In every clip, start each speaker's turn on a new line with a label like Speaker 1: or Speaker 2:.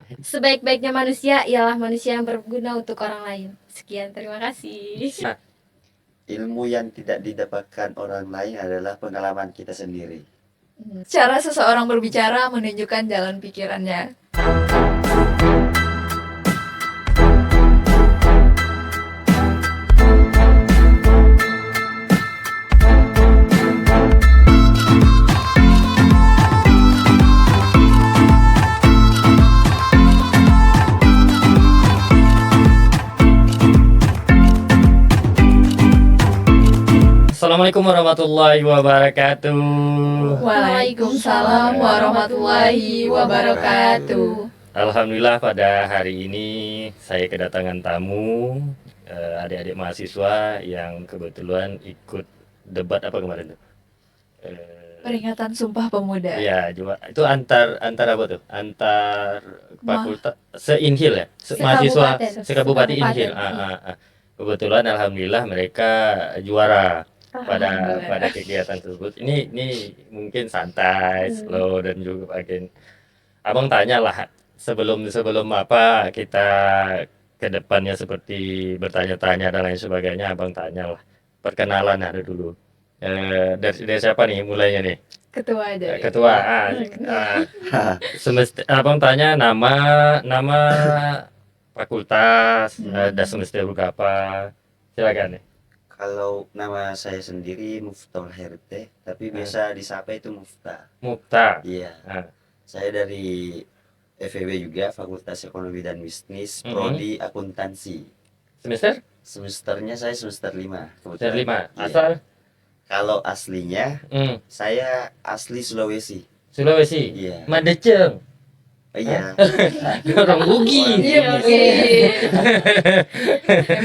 Speaker 1: Sebaik-baiknya manusia ialah manusia yang berguna untuk orang lain. Sekian, terima kasih.
Speaker 2: Nah, ilmu yang tidak didapatkan orang lain adalah pengalaman kita sendiri.
Speaker 3: Cara seseorang berbicara menunjukkan jalan pikirannya.
Speaker 4: Assalamualaikum warahmatullahi wabarakatuh.
Speaker 3: Waalaikumsalam warahmatullahi wabarakatuh.
Speaker 4: Alhamdulillah pada hari ini saya kedatangan tamu adik-adik mahasiswa yang kebetulan ikut debat apa kemarin tuh?
Speaker 3: Peringatan Sumpah Pemuda.
Speaker 4: Iya, juga itu antar apa tuh? Antar fakultas se-Inhil ya? Mahasiswa sekabupaten Inhil. Kebetulan alhamdulillah mereka juara pada kegiatan tersebut. Ini mungkin santai, slow dan juga bagian. Abang tanya lah sebelum apa kita ke depannya seperti bertanya-tanya dan lain sebagainya. Abang tanya lah perkenalan ada dulu. Dari siapa nih mulainya nih?
Speaker 3: Ketua aja.
Speaker 4: Ketua. Abang tanya nama fakultas, dan semester berapa. Silakan nih.
Speaker 2: Kalau nama saya sendiri Muftah Herte, tapi biasa disapa itu Muftah.
Speaker 4: Muftah.
Speaker 2: Iya. Saya dari FEB juga, Fakultas Ekonomi dan Bisnis, prodi akuntansi.
Speaker 4: Semester?
Speaker 2: Semesternya saya semester 5.
Speaker 4: Semester 5.
Speaker 2: Iya.
Speaker 4: Asal?
Speaker 2: Kalau aslinya, saya asli Sulawesi.
Speaker 4: Sulawesi?
Speaker 2: Iya.
Speaker 4: Madeceng?
Speaker 2: Iya.
Speaker 4: Orang Bugi.
Speaker 3: Iya,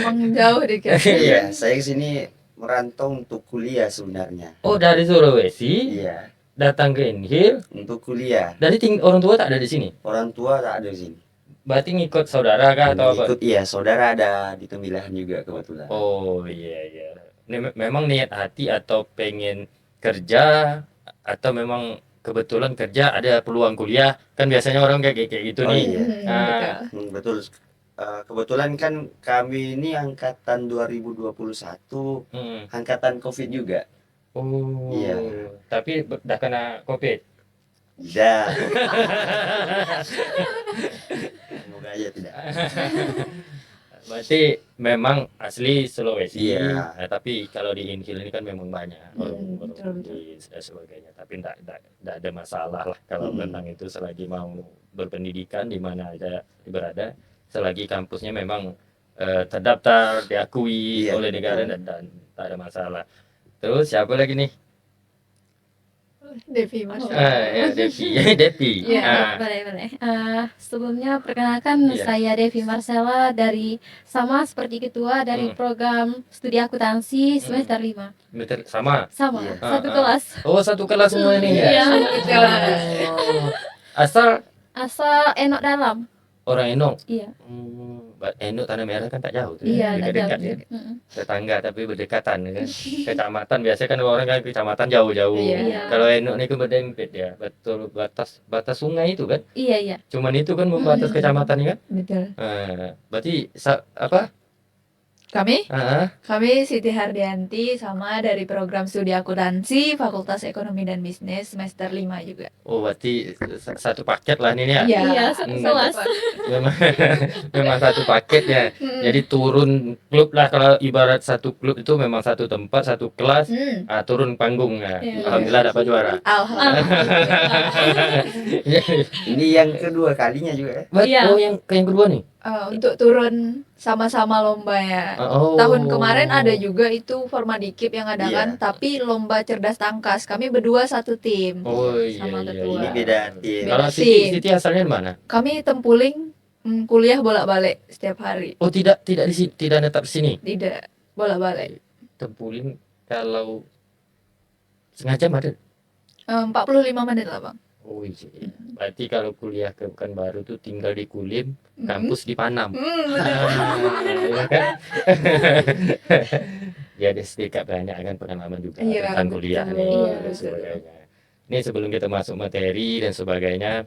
Speaker 3: emang jauh deh kan.
Speaker 2: Iya, saya kesini merantau untuk kuliah sebenarnya.
Speaker 4: Oh, dari Sulawesi?
Speaker 2: Iya,
Speaker 4: Datang ke Inhil?
Speaker 2: untuk kuliah.
Speaker 4: Dari orang tua tak ada di sini?
Speaker 2: Orang tua tak ada di sini.
Speaker 4: Berarti ngikut saudara kah atau apa?
Speaker 2: Ikut, iya, saudara ada di Tembilahan juga kebetulan.
Speaker 4: Oh iya. Memang niat hati atau pengen kerja atau memang kebetulan kerja ada peluang kuliah, kan biasanya orang kayak gitu nih.
Speaker 2: Iya. Betul. Kebetulan kan kami ini angkatan 2021, angkatan COVID juga.
Speaker 4: Oh
Speaker 2: Iya.
Speaker 4: Tapi udah kena COVID?
Speaker 2: Tidak. Semoga aja tidak.
Speaker 4: Berarti memang asli Sulawesi.
Speaker 2: Iya.
Speaker 4: Tapi kalau di Inhil ini kan memang banyak orang
Speaker 3: betul.
Speaker 4: dan sebagainya. Tapi tidak ada masalah lah kalau tentang itu selagi mau berpendidikan di mana aja berada, selagi kampusnya memang terdaftar, diakui oleh negara dan tak ada masalah. Terus siapa lagi nih?
Speaker 3: Devi Mas.
Speaker 4: Devi.
Speaker 1: Ya, boleh. Sebelumnya perkenalkan, saya Devi Marcella dari seperti ketua dari program studi akuntansi semester 5.
Speaker 4: Sama.
Speaker 1: Sama, satu kelas.
Speaker 4: Oh, satu kelas semua ini ya.
Speaker 1: Iya.
Speaker 4: Asal
Speaker 1: Enok Dalam.
Speaker 4: orang Enok.
Speaker 1: Iya.
Speaker 4: Enok Tanah Merah kan tak jauh tuh.
Speaker 1: Iya,
Speaker 4: dekat ya. Tetangga tapi berdekatan kan. Kecamatan biasanya kan orang kan kecamatan jauh-jauh.
Speaker 1: Iya.
Speaker 4: Kalau Enok ini kan berdempet ya. Betul batas sungai itu kan.
Speaker 1: Iya.
Speaker 4: Cuman itu kan membatas kecamatan kan.
Speaker 3: Betul.
Speaker 4: Berarti apa?
Speaker 3: Kami Siti Hardianti, sama dari program studi akuntansi Fakultas Ekonomi dan Bisnis semester 5 juga.
Speaker 4: Oh, berarti satu paket lah ini ya.
Speaker 1: Iya, satu kelas.
Speaker 4: Memang satu paket ya. Jadi turun klub lah, kalau ibarat satu klub itu memang satu tempat, satu kelas, turun panggung ya. Alhamdulillah dapat juara.
Speaker 2: Ini yang kedua kalinya juga ya.
Speaker 1: Iya.
Speaker 4: Oh, yang kedua nih.
Speaker 3: Untuk turun sama-sama lomba ya. Tahun kemarin ada juga itu Formadikip yang adakan, tapi lomba cerdas tangkas. Kami berdua satu tim.
Speaker 4: Oh iya.
Speaker 3: Sama ketua.
Speaker 2: Ini beda tim.
Speaker 4: Kalau Siti asalnya di mana?
Speaker 3: Kami Tempuling, kuliah bolak-balik setiap hari.
Speaker 4: Oh, tidak di sini, tidak netap sini.
Speaker 3: Tidak, bolak-balik.
Speaker 4: Tempuling kalau setengah jam ada.
Speaker 3: 45 menit lah, Bang.
Speaker 4: Oh iya. Berarti kalau kuliah ke Pekanbaru tuh tinggal di Kulim, kampus di Panam. Ya kan? Jadi sedikit banyak kan pengalaman juga tentang kuliah nih dan sebagainya. Ini sebelum kita masuk materi dan sebagainya,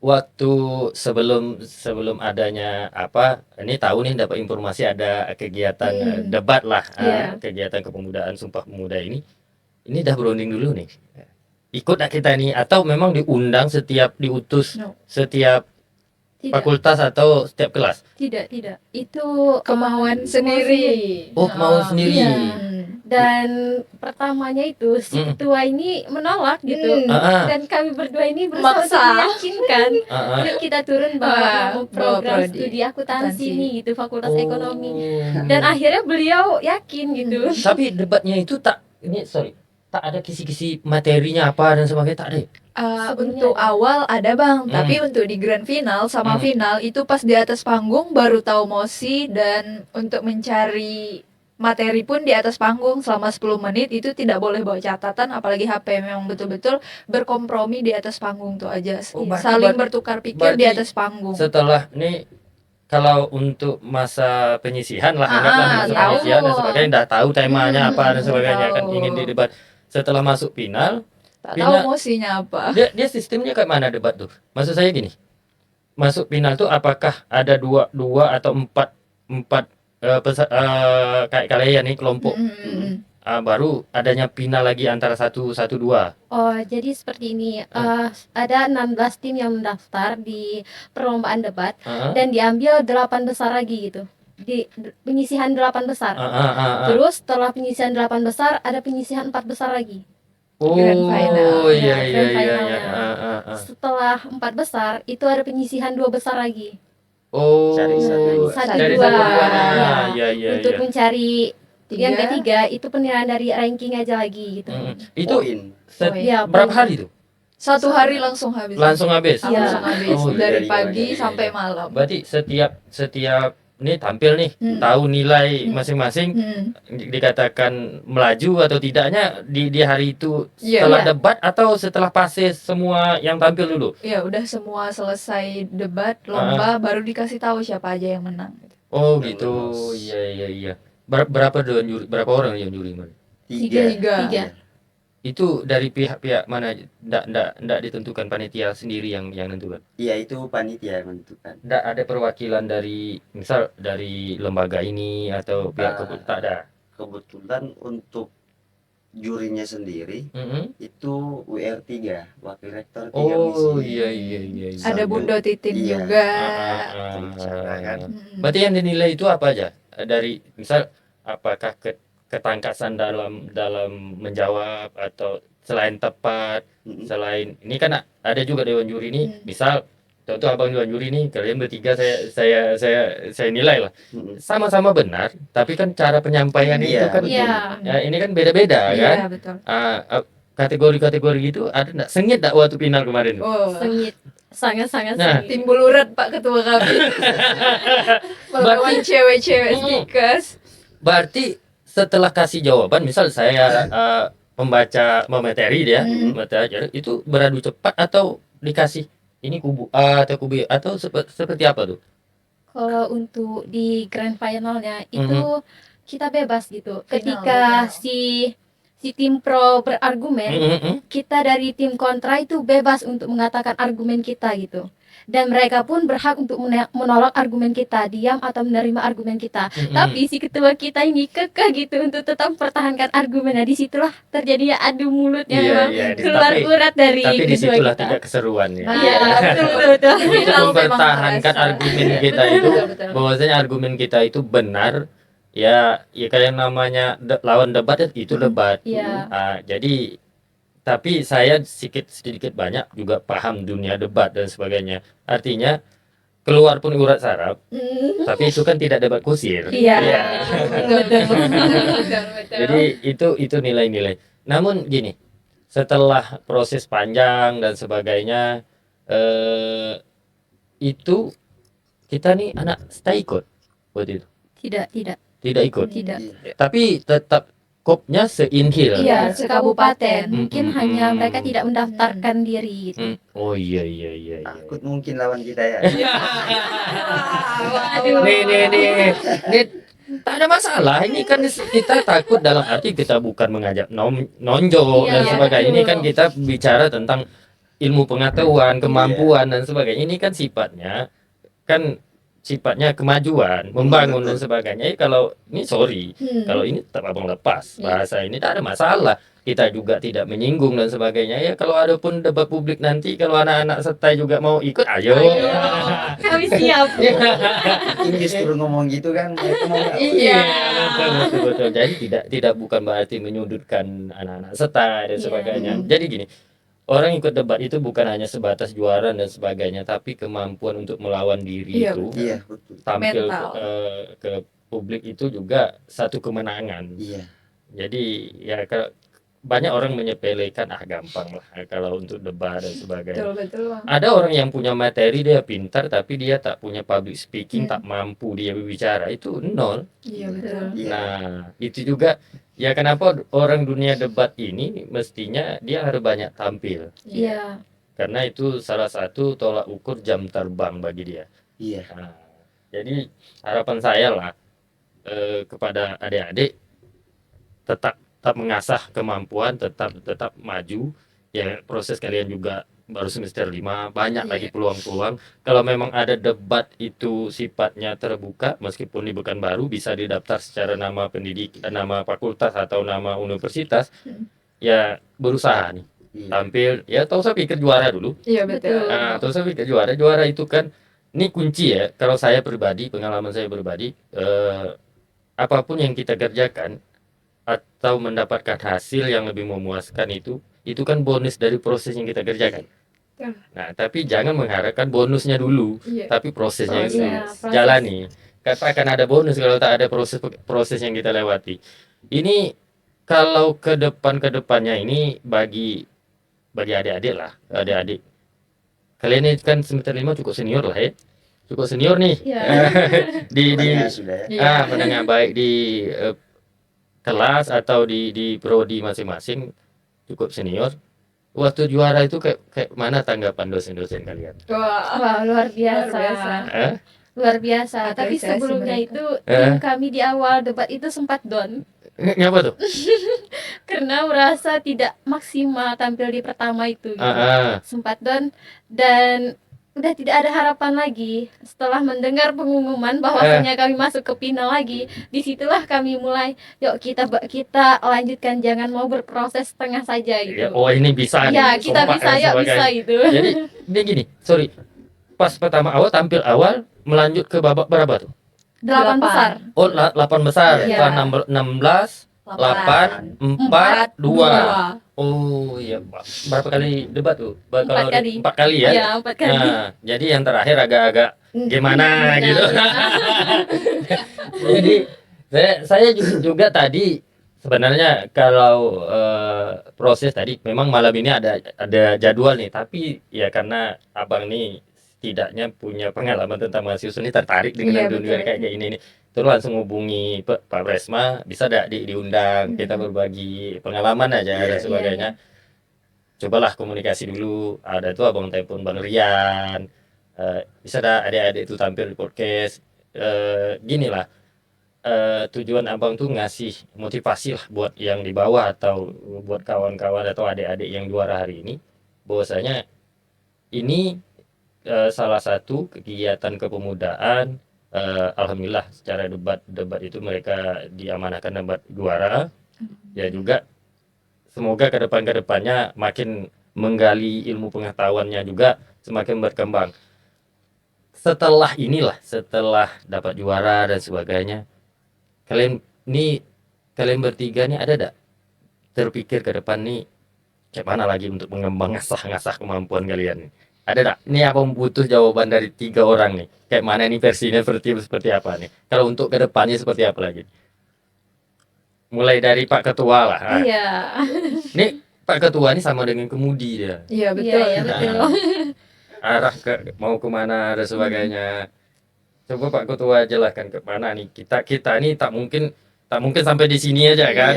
Speaker 4: waktu sebelum adanya apa, ini tahu nih dapat informasi ada kegiatan debat lah, kegiatan kepemudaan Sumpah Pemuda ini dah berunding dulu nih. Ikut gak kita nih atau memang diundang diutus setiap fakultas atau setiap kelas?
Speaker 1: Tidak. Itu
Speaker 3: kemauan sendiri.
Speaker 4: Oh, kemauan sendiri.
Speaker 1: Iya. Dan pertamanya itu si ketua ini menolak gitu. Dan kami berdua ini berusaha untuk meyakinkan yuk kita turun bawa program studi akuntansi ini gitu, Fakultas Ekonomi. Dan akhirnya beliau yakin gitu.
Speaker 4: Tapi debatnya itu tak ada kisi-kisi materinya apa dan sebagainya, tak ada.
Speaker 3: Untuk awal ada Bang, tapi untuk di grand final sama final itu pas di atas panggung baru tahu mosi, dan untuk mencari materi pun di atas panggung selama 10 menit itu tidak boleh bawa catatan apalagi HP, memang betul-betul berkompromi di atas panggung tuh aja. Saling bertukar pikir di atas panggung.
Speaker 4: Setelah ini kalau untuk masa penyisihan lah, anggaplah masa penyisihan dan sebagainya, udah tahu temanya apa dan sebagainya, kan ingin didebat. Setelah masuk final,
Speaker 3: tak tahu mosinya apa.
Speaker 4: Dia sistemnya kayak mana debat tuh? Maksud saya gini, masuk final tuh apakah ada dua atau empat kayak kalian nih kelompok, baru adanya final lagi antara 1-2.
Speaker 1: Oh, jadi seperti ini. Ada 16 tim yang mendaftar di perlombaan debat dan diambil 8 besar lagi gitu. Di penyisihan 8 besar. Terus setelah penyisihan 8 besar ada penyisihan 4 besar lagi.
Speaker 3: Grand final.
Speaker 4: Iya.
Speaker 1: Setelah 4 besar itu ada penyisihan 2 besar lagi.
Speaker 2: Cari
Speaker 1: Cari
Speaker 2: satu
Speaker 1: dua.
Speaker 4: Iya.
Speaker 1: Untuk mencari yang ketiga itu penilaian dari ranking aja lagi gitu.
Speaker 4: Itu
Speaker 1: Ya,
Speaker 4: berapa hari tuh?
Speaker 3: 1 hari langsung habis.
Speaker 4: Langsung habis.
Speaker 3: Langsung habis dari pagi
Speaker 2: iya.
Speaker 3: sampai malam.
Speaker 4: Berarti setiap nih tampil nih, tahu nilai masing-masing, dikatakan melaju atau tidaknya di hari itu setelah debat atau setelah pase semua yang tampil dulu?
Speaker 3: Ya udah semua selesai debat lomba baru dikasih tahu siapa aja yang menang.
Speaker 4: Oh gitu. Iya. Berapa orang yang juri?
Speaker 3: 3.
Speaker 4: Itu dari pihak mana? Ndak ditentukan, panitia sendiri yang nentukan.
Speaker 2: Iya, itu panitia yang menentukan.
Speaker 4: Ndak ada perwakilan dari misal dari lembaga ini atau pihak tak ada.
Speaker 2: Kebetulan untuk jurinya sendiri itu WR3, wakil rektor 3 misi.
Speaker 4: Oh iya.
Speaker 3: Ada Bunda Titin juga.
Speaker 4: Berarti yang dinilai itu apa aja? Dari misal apakah ketangkasan dalam menjawab atau selain tepat, selain ini kan ada juga dewan juri ini, misal contoh abang dewan juri ini, kalian bertiga saya nilai lah sama-sama benar, tapi kan cara penyampaian itu kan ini kan beda-beda kan.
Speaker 3: Iya, betul.
Speaker 4: Kategori-kategori gitu ada enggak sengit enggak waktu final kemarin?
Speaker 1: Sengit. Sangat sengit.
Speaker 3: Timbul urat Pak Ketua kami. Melawan cewek-cewek stickers.
Speaker 4: Berarti setelah kasih jawaban, misal saya membaca materi dia, materi itu beradu cepat atau dikasih ini kubu A atau kubu B atau seperti apa tuh?
Speaker 1: Kalau untuk di grand finalnya itu kita bebas gitu. Ketika si tim pro berargumen, kita dari tim kontra itu bebas untuk mengatakan argumen kita gitu. Dan mereka pun berhak untuk menolak argumen kita, diam atau menerima argumen kita. Tapi si ketua kita ini kekeh gitu untuk tetap mempertahankan argumennya. Disitulah terjadinya adu mulut yang keluar urat dari
Speaker 4: tapi
Speaker 1: ketua
Speaker 4: disitulah
Speaker 1: kita.
Speaker 4: tidak keseruan ya.
Speaker 1: Iya, betul.
Speaker 4: Untuk mempertahankan argumen kita itu, bahwasanya argumen kita itu benar. Ya kayak namanya lawan debat itu debat. Jadi tapi saya sedikit banyak juga paham dunia debat dan sebagainya. Artinya keluar pun urat saraf, tapi itu kan tidak debat kusir.
Speaker 3: Betul.
Speaker 4: Jadi itu nilai-nilai. Namun gini, setelah proses panjang dan sebagainya, itu kita nih anak stay ikut waktu itu. Tidak ikut. Tapi tetap kopnya se-Inhil.
Speaker 1: Iya, sekabupaten. Mungkin hanya mereka tidak mendaftarkan diri gitu.
Speaker 4: Oh iya.
Speaker 2: Takut mungkin lawan kita ya.
Speaker 4: Nih. Tak ada masalah. Ini kan kita takut dalam arti kita bukan mengajak nonjol dan sebagainya. Ini kan kita bicara tentang ilmu pengetahuan, kemampuan dan sebagainya. Ini kan sifatnya kemajuan, membangun dan sebagainya. Kalau ini sorry, kalau ini tetap abang lepas bahasa ini tidak ada masalah. Kita juga tidak menyinggung dan sebagainya. Ya kalau ada pun debat publik nanti, kalau anak-anak setai juga mau ikut, ayo.
Speaker 1: Kami siap.
Speaker 2: Inggris turun ngomong gitu kan, mereka mau nggak?
Speaker 4: Iya, betul. Jadi tidak bukan berarti menyudutkan anak-anak setai dan
Speaker 1: Iya.
Speaker 4: sebagainya. Jadi gini, orang ikut debat itu bukan hanya sebatas juara dan sebagainya, tapi kemampuan untuk melawan diri
Speaker 3: Iya,
Speaker 4: itu,
Speaker 2: Iya, betul.
Speaker 4: tampil
Speaker 3: Mental.
Speaker 4: ke publik itu juga satu kemenangan.
Speaker 2: Iya.
Speaker 4: Jadi ya banyak orang menyepelekan gampang lah kalau untuk debat dan sebagainya.
Speaker 3: Betul Bang.
Speaker 4: Ada orang yang punya materi, dia pintar, tapi dia tak punya public speaking,
Speaker 3: Iya.
Speaker 4: tak mampu dia berbicara, itu nol.
Speaker 3: Iya betul.
Speaker 2: Iya.
Speaker 4: Nah, itu juga ya kenapa orang dunia debat ini mestinya dia harus banyak tampil.
Speaker 1: Iya.
Speaker 4: Karena itu salah satu tolak ukur jam terbang bagi dia.
Speaker 2: Iya.
Speaker 4: Nah, jadi harapan saya lah kepada adik-adik tetap mengasah kemampuan, tetap maju. Ya proses kalian juga baru semester 5, banyak lagi peluang-peluang. Kalau memang ada debat itu sifatnya terbuka, meskipun di Pekanbaru bisa didaftar secara nama nama fakultas atau nama universitas, ya berusaha nih
Speaker 2: Iya.
Speaker 4: tampil, ya tak usah pikir juara dulu.
Speaker 3: Iya betul.
Speaker 4: Nah, tak usah pikir juara itu kan ini kunci ya. Kalau saya pribadi, pengalaman saya pribadi, apapun yang kita kerjakan atau mendapatkan hasil yang lebih memuaskan itu kan bonus dari proses yang kita kerjakan.
Speaker 3: Betul.
Speaker 4: Nah, tapi jangan mengharapkan bonusnya dulu,
Speaker 3: Iya.
Speaker 4: tapi prosesnya
Speaker 3: Proses.
Speaker 4: dulu.
Speaker 1: Iya, proses.
Speaker 4: Jalani. Katakan ada bonus kalau tak ada proses yang kita lewati. Ini kalau ke depannya ini bagi adik-adik lah, adik-adik. Kalian ini kan semester 5 cukup senior lah ya. Cukup senior nih.
Speaker 1: Iya.
Speaker 4: di
Speaker 2: Menengah sudah ya.
Speaker 3: Iya.
Speaker 4: menengah baik di kelas atau di prodi masing-masing, cukup senior. Waktu juara itu kayak mana tanggapan dosen-dosen kalian?
Speaker 3: Wah.
Speaker 1: Wah, luar biasa.
Speaker 3: Luar biasa.
Speaker 1: Luar biasa. Tapi
Speaker 3: Apresiasi
Speaker 1: sebelumnya
Speaker 3: mereka.
Speaker 1: itu tim kami di awal debat itu sempat down
Speaker 4: Ngapa tuh?
Speaker 1: karena merasa tidak maksimal tampil di pertama itu gitu. Sempat down dan udah tidak ada harapan lagi. Setelah mendengar pengumuman bahwasanya kami masuk ke final lagi, disitulah kami mulai, yuk kita lanjutkan, jangan mau berproses setengah saja
Speaker 4: Ya,
Speaker 1: gitu.
Speaker 4: oh ini bisa
Speaker 1: Ya,
Speaker 4: nih,
Speaker 1: kita
Speaker 4: kompak
Speaker 1: bisa,
Speaker 4: dan
Speaker 1: yuk
Speaker 4: sebagainya.
Speaker 1: bisa itu.
Speaker 4: Jadi ini gini, sorry. Pas pertama tampil awal melanjut ke babak berapa tuh?
Speaker 1: 8 besar.
Speaker 4: Oh, 8 besar.
Speaker 1: Iya.
Speaker 4: Setelah 16, 8, 4, 2. Oh iya, berapa kali debat tuh?
Speaker 1: Empat kali.
Speaker 4: 4 kali ya?
Speaker 1: Iya, 4 kali.
Speaker 4: Nah, jadi yang terakhir agak-agak gimana
Speaker 1: Iya,
Speaker 4: gitu.
Speaker 1: iya.
Speaker 4: Jadi saya juga tadi sebenarnya kalau proses tadi memang malam ini ada jadwal nih, tapi ya karena abang nih setidaknya punya pengalaman tentang mahasiswa ini, tertarik dengan
Speaker 3: Iya,
Speaker 4: dunia
Speaker 3: betul.
Speaker 4: kayak ini nih, terus langsung hubungi Pak Presma, bisa tidak diundang, kita berbagi pengalaman aja
Speaker 2: Iya,
Speaker 4: dan sebagainya. Cobalah komunikasi dulu, ada tuh abang telepon Bang Rian, bisa dah adik-adik itu tampil di podcast. Gini lah, tujuan abang tuh ngasih motivasi lah buat yang di bawah atau buat kawan-kawan atau adik-adik yang juara hari ini, bahwasanya ini salah satu kegiatan kepemudaan. Alhamdulillah secara debat itu mereka diamanahkan dapat juara. Ya juga semoga ke depannya makin menggali ilmu pengetahuannya juga semakin berkembang. Setelah dapat juara dan sebagainya, kalian bertiga nih ada enggak terpikir ke depan nih kayak mana lagi untuk mengembang ngasah kemampuan kalian nih? Ada enggak? Ini apa butuh jawaban dari 3 orang nih. Kayak mana nih versinya seperti apa nih? Kalau untuk ke depannya seperti apa lagi? Mulai dari Pak Ketua lah.
Speaker 1: Iya.
Speaker 4: Nih Pak Ketua ini sama dengan kemudi dia.
Speaker 3: Iya
Speaker 1: Iya,
Speaker 3: betul.
Speaker 1: iya betul.
Speaker 4: Arah mau kemana dan sebagainya. Coba Pak Ketua jelaskan ke mana nih. Kita ini tak mungkin sampai di sini aja kan.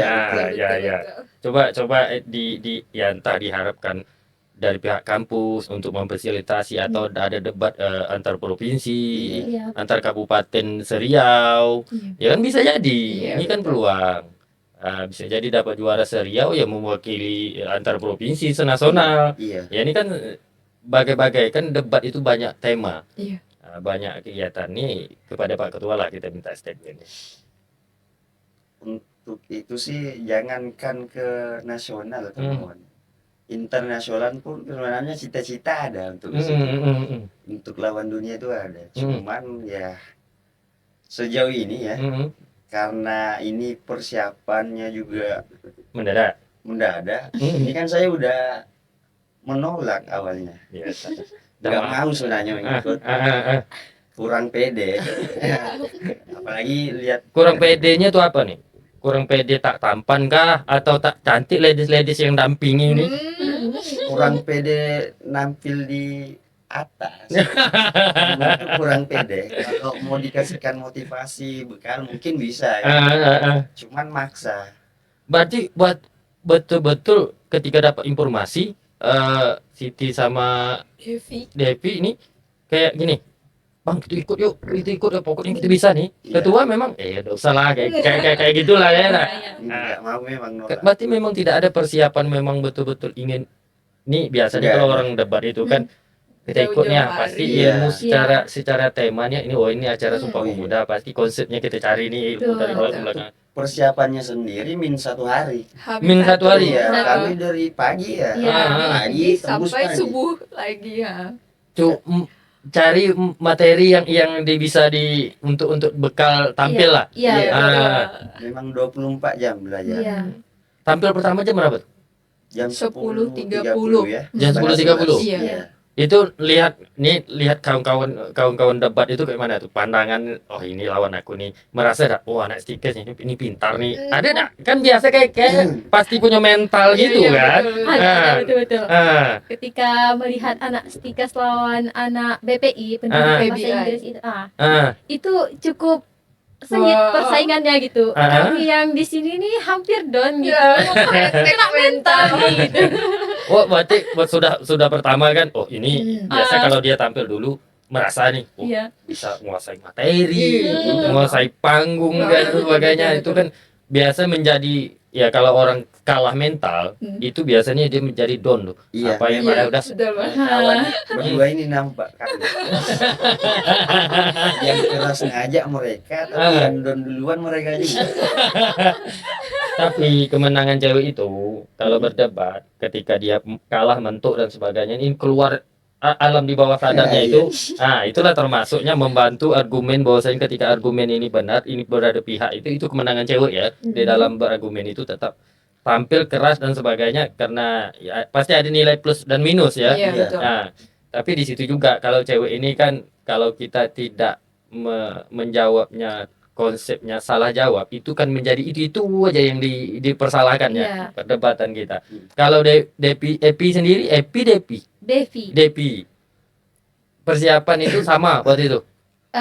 Speaker 2: Iya,
Speaker 4: Ya. Coba ya entah diharapkan dari pihak kampus untuk memfasilitasi atau ada debat antar provinsi,
Speaker 1: Iya.
Speaker 4: antar kabupaten Seriau.
Speaker 3: Iya.
Speaker 4: Ya kan bisa jadi.
Speaker 3: Iya,
Speaker 4: Ini kan
Speaker 3: betul.
Speaker 4: peluang. bisa jadi dapat juara seriau ya mewakili antar provinsi senasional.
Speaker 2: Iya.
Speaker 4: Ya ini kan bagai-bagai kan debat itu banyak tema.
Speaker 3: Iya.
Speaker 4: Banyak kegiatan nih kepada Pak Ketua lah kita minta statement.
Speaker 2: Untuk itu sih jangankan ke nasional teman. Internasional pun sebenarnya cita-cita ada untuk ke situ. Untuk lawan dunia itu ada. Cuman ya sejauh ini ya karena ini persiapannya juga
Speaker 4: Mendadak.
Speaker 2: Ini kan saya udah menolak awalnya.
Speaker 4: Biasa.
Speaker 2: Gak mau sebenarnya mengikut. Kurang pede. Apalagi lihat
Speaker 4: Kurang PD-nya tuh apa nih? Kurang PD tak tampan kah atau tak cantik ladies yang dampingi ini?
Speaker 2: kurang pede nampil di atas. Itu kurang pede. Kalau mau dikasihkan motivasi bekal mungkin bisa ya. Cuman maksa.
Speaker 4: Berarti buat betul-betul ketika dapat informasi Siti sama Devi ini kayak gini, Bang kita ikut yuk pokoknya kita bisa nih.
Speaker 2: Iya.
Speaker 4: Ketua memang udah usah lah kayak gitulah ya. Nah.
Speaker 2: Nggak mau memang nolak.
Speaker 4: Berarti memang tidak ada persiapan memang betul-betul ingin nih biasanya
Speaker 2: Nggak
Speaker 4: kalau
Speaker 2: ada.
Speaker 4: orang debat itu kan kita ikutnya
Speaker 3: Jauh-jauh
Speaker 4: pasti
Speaker 2: hari.
Speaker 4: ilmu
Speaker 1: Iya.
Speaker 4: secara temanya ini acara Sumpah
Speaker 2: Oh, iya.
Speaker 4: Pemuda pasti konsepnya kita cari nih ilmu dari
Speaker 1: Betul.
Speaker 4: belakang.
Speaker 2: Persiapannya sendiri min 1 hari.
Speaker 4: Min satu hari.
Speaker 2: Iya,
Speaker 1: Satu.
Speaker 2: kami dari pagi ya.
Speaker 1: Iya.
Speaker 2: Pagi tembus
Speaker 3: sampai
Speaker 2: pagi.
Speaker 3: subuh lagi ya.
Speaker 4: Cari materi yang bisa untuk bekal tampil lah.
Speaker 1: Iya.
Speaker 2: Iya.
Speaker 3: betul.
Speaker 2: Memang 24 jam belajar.
Speaker 1: Iya.
Speaker 4: Tampil pertama jam berapa?
Speaker 2: Jam
Speaker 3: 10.30
Speaker 2: ya.
Speaker 4: Jam 10.30.
Speaker 3: Iya.
Speaker 4: Itu lihat kawan-kawan debat itu kayak mana tuh pandangan, oh ini lawan aku nih, merasa dah oh anak Stikers ini pintar nih, ada dah kan biasa kayak pasti punya mental gitu
Speaker 3: Iya,
Speaker 4: kan.
Speaker 3: betul.
Speaker 1: Ada betul-betul.
Speaker 4: Ketika
Speaker 1: Ketika melihat anak Stikas lawan anak BPI pendidikan bahasa
Speaker 3: BPI.
Speaker 1: Inggris itu,
Speaker 4: ah
Speaker 1: itu cukup sengit
Speaker 3: Wah.
Speaker 1: persaingannya gitu. Kami yang di sini nih hampir down gitu. Kena mental gitu.
Speaker 4: oh berarti sudah pertama kan, oh ini biasa kalau dia tampil dulu merasa nih oh,
Speaker 1: Iya.
Speaker 4: bisa menguasai materi,
Speaker 3: Iya.
Speaker 4: menguasai panggung dan sebagainya. Itu kan biasa menjadi ya kalau orang kalah mental itu biasanya dia menjadi down loh.
Speaker 2: Iya.
Speaker 4: Apa yang
Speaker 3: Iya,
Speaker 4: udah
Speaker 3: sudah banget.
Speaker 2: Kawan berdua ini nampak kan. Yang keras ngajak mereka, tapi yang down duluan mereka juga.
Speaker 4: tapi kemenangan cewek itu kalau berdebat ketika dia kalah mentuk dan sebagainya ini keluar alam di bawah sadarnya
Speaker 2: Iya,
Speaker 4: itu itulah termasuknya membantu argumen bahwasanya ketika argumen ini benar ini berada pihak itu kemenangan cewek ya di dalam berargumen itu tetap tampil keras dan sebagainya karena ya, pasti ada nilai plus dan minus ya.
Speaker 3: Iya,
Speaker 2: Iya.
Speaker 3: betul.
Speaker 4: Nah, tapi di situ juga kalau cewek ini kan kalau kita tidak menjawabnya konsepnya salah jawab itu kan menjadi itu aja yang dipersalahkan ya
Speaker 1: Iya.
Speaker 4: perdebatan kita. Kalau Epi sendiri Devi persiapan itu sama waktu itu.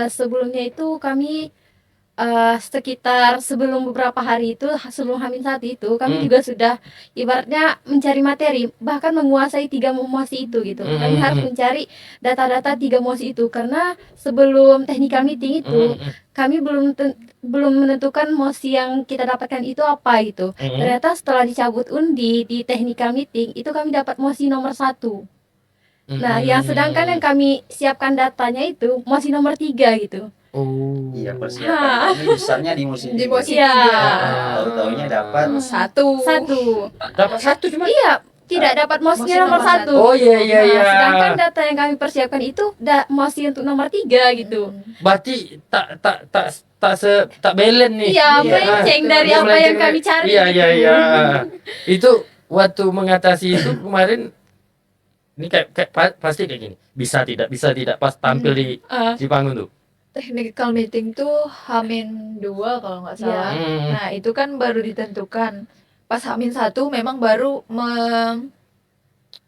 Speaker 1: Sebelumnya itu kami sekitar sebelum beberapa hari itu sebelum H-1 itu kami juga sudah ibaratnya mencari materi bahkan menguasai 3 mosi itu gitu. Kami harus mencari data-data 3 mosi itu karena sebelum technical meeting itu kami belum menentukan mosi yang kita dapatkan itu apa gitu. Ternyata setelah dicabut undi di technical meeting itu kami dapat mosi nomor 1. Nah, yang sedangkan yang kami siapkan datanya itu mosi nomor 3 gitu.
Speaker 4: Oh.
Speaker 2: Iya, persiapan ini besarnya di musim
Speaker 3: Di musim
Speaker 1: Iya.
Speaker 2: tahu-taunya dapat
Speaker 3: Satu.
Speaker 4: Dapat satu cuma.
Speaker 1: Iya, tidak dapat
Speaker 3: Mosi
Speaker 1: mosinya nomor
Speaker 3: nomor
Speaker 1: 1.
Speaker 4: Oh iya.
Speaker 1: Sedangkan data yang kami persiapkan itu mosi untuk nomor 3 gitu.
Speaker 4: Berarti tak belen nih.
Speaker 1: Iya,
Speaker 3: Iya.
Speaker 1: melenceng dari
Speaker 4: Iya,
Speaker 1: apa yang
Speaker 4: melenceng
Speaker 1: kami cari.
Speaker 4: Iya. Itu waktu mengatasi itu kemarin ini kayak pasti kayak gini. Bisa tidak pas tampil di panggung tuh.
Speaker 3: Technical meeting tuh H-2 kalau nggak salah. Nah, itu kan baru ditentukan. Pas H-1 memang baru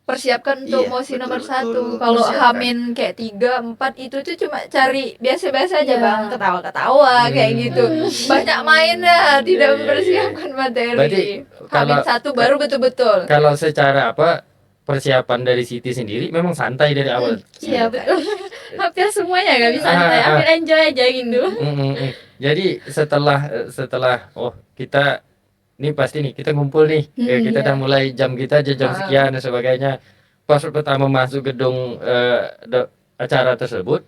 Speaker 3: persiapkan untuk
Speaker 2: Iya,
Speaker 3: mosi nomor
Speaker 2: betul,
Speaker 3: 1. Kalau
Speaker 2: persiapkan.
Speaker 3: H-min kayak 3, 4 itu tuh cuma cari biasa-biasa aja
Speaker 1: Iya.
Speaker 3: Bang, ketawa-ketawa kayak gitu. Banyak main dah, tidak
Speaker 4: Iya.
Speaker 3: mempersiapkan materi.
Speaker 4: Berarti kalau-
Speaker 3: H-1 baru betul-betul.
Speaker 4: Kalau secara persiapan dari Siti sendiri memang santai dari awal.
Speaker 1: Iya, betul. Hampir semuanya kami
Speaker 4: Ah,
Speaker 1: santai,
Speaker 4: ah.
Speaker 1: hampir enjoy aja gitu.
Speaker 4: Jadi setelah kita Ini pasti nih kita ngumpul nih. Kita
Speaker 1: iya.
Speaker 4: udah mulai jam kita aja jam sekian dan sebagainya. Pas pertama masuk gedung acara tersebut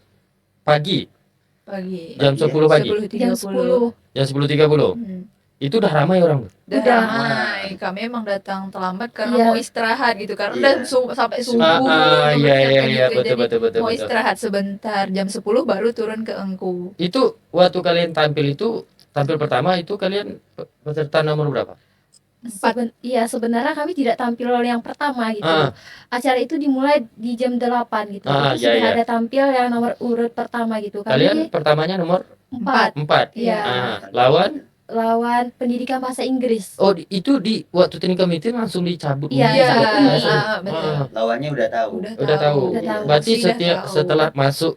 Speaker 4: pagi
Speaker 3: Pagi.
Speaker 4: jam
Speaker 2: Pagi ya?
Speaker 4: 10 pagi.
Speaker 1: Jam 10.
Speaker 4: Jam 10.30.
Speaker 3: Hmm.
Speaker 4: Itu udah ramai orang.
Speaker 3: Udah
Speaker 1: Udah.
Speaker 3: ramai. Kami emang datang terlambat karena
Speaker 1: Iya.
Speaker 3: mau istirahat gitu. Karena
Speaker 2: Iya.
Speaker 3: udah sampai subuh.
Speaker 4: Iya iya
Speaker 3: mempersiapkan
Speaker 4: iya
Speaker 3: juga.
Speaker 4: betul
Speaker 3: Jadi
Speaker 4: betul betul
Speaker 3: mau
Speaker 4: betul.
Speaker 3: istirahat sebentar. Jam 10 baru turun ke Engku.
Speaker 4: Itu waktu kalian tampil pertama itu kalian peserta nomor berapa?
Speaker 1: Iya, sebenarnya kami tidak tampil yang pertama gitu.
Speaker 4: Ah.
Speaker 1: Acara itu dimulai di jam 8 gitu.
Speaker 4: Ah,
Speaker 1: Itu
Speaker 4: iya,
Speaker 1: sudah
Speaker 4: iya.
Speaker 1: ada tampil yang nomor urut pertama gitu.
Speaker 4: Kalian
Speaker 1: Kami
Speaker 4: pertamanya nomor
Speaker 1: 4
Speaker 4: 4.
Speaker 1: Iya.
Speaker 4: Lawan
Speaker 1: pendidikan bahasa Inggris.
Speaker 4: itu di waktu teknikal meeting langsung dicabut.
Speaker 1: Iya,
Speaker 3: Iya,
Speaker 1: cabut undi.
Speaker 3: betul.
Speaker 2: Lawannya udah tahu.
Speaker 4: Udah tahu.
Speaker 1: Udah tahu.
Speaker 4: Berarti
Speaker 3: Pasti udah
Speaker 4: setiap
Speaker 3: tahu.
Speaker 4: setelah masuk